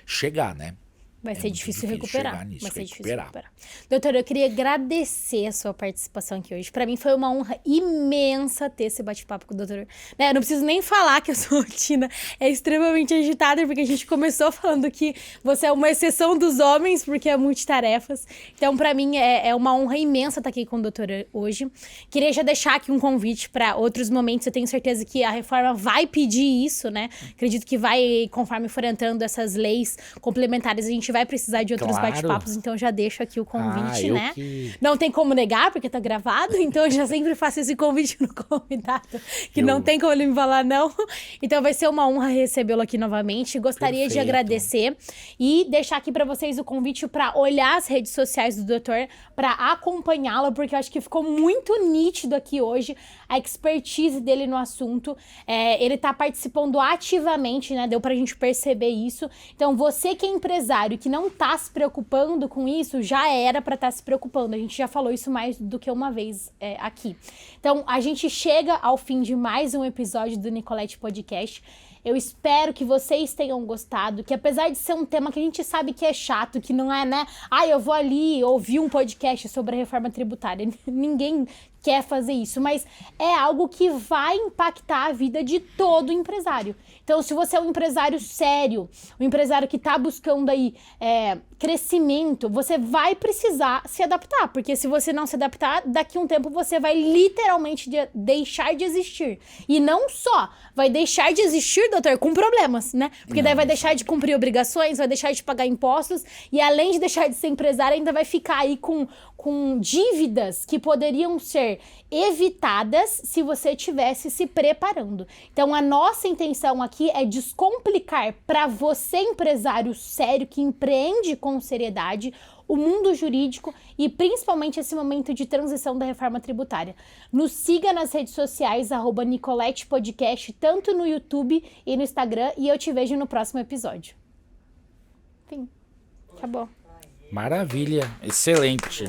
chegar, né? Vai ser difícil recuperar. Nisso, Vai ser difícil recuperar. Doutora, eu queria agradecer a sua participação aqui hoje. Pra mim foi uma honra imensa ter esse bate-papo com o doutor. Né, eu não preciso nem falar que a sua rotina é extremamente agitada, porque a gente começou falando que você é uma exceção dos homens, porque é multitarefas. Então, pra mim, é uma honra imensa estar aqui com o doutor hoje. Queria já deixar aqui um convite pra outros momentos. Eu tenho certeza que a reforma vai pedir isso, né? Acredito que vai, conforme for entrando essas leis complementares, a gente vai precisar de outros bate-papos, então já deixo aqui o convite, né? Não tem como negar, porque tá gravado, então eu já sempre faço esse convite no convidado, que não tem como ele me falar não. Então vai ser uma honra recebê-lo aqui novamente. Gostaria de agradecer e deixar aqui pra vocês o convite pra olhar as redes sociais do doutor, pra acompanhá-lo, porque eu acho que ficou muito nítido aqui hoje a expertise dele no assunto. Ele tá participando ativamente, né? Deu pra gente perceber isso. Então você que é empresário, que não tá se preocupando com isso, já era pra estar se preocupando. A gente já falou isso mais do que uma vez aqui. Então, a gente chega ao fim de mais um episódio do Nicolete Podcast. Eu espero que vocês tenham gostado, que apesar de ser um tema que a gente sabe que é chato, que não é, né? Eu vou ali ouvir um podcast sobre a reforma tributária. Ninguém quer fazer isso, mas é algo que vai impactar a vida de todo empresário. Então, se você é um empresário sério, um empresário que está buscando aí crescimento, você vai precisar se adaptar, porque se você não se adaptar, daqui a um tempo você vai literalmente deixar de existir. E não só vai deixar de existir, doutor, com problemas, né? Porque daí vai deixar de cumprir obrigações, vai deixar de pagar impostos, e além de deixar de ser empresário, ainda vai ficar aí com dívidas que poderiam ser evitadas se você estivesse se preparando. Então, a nossa intenção aqui é descomplicar para você, empresário sério, que empreende com seriedade, o mundo jurídico e principalmente esse momento de transição da reforma tributária. Nos siga nas redes sociais, @Nicolete Podcast, tanto no YouTube e no Instagram, e eu te vejo no próximo episódio. Enfim, acabou. Maravilha, excelente.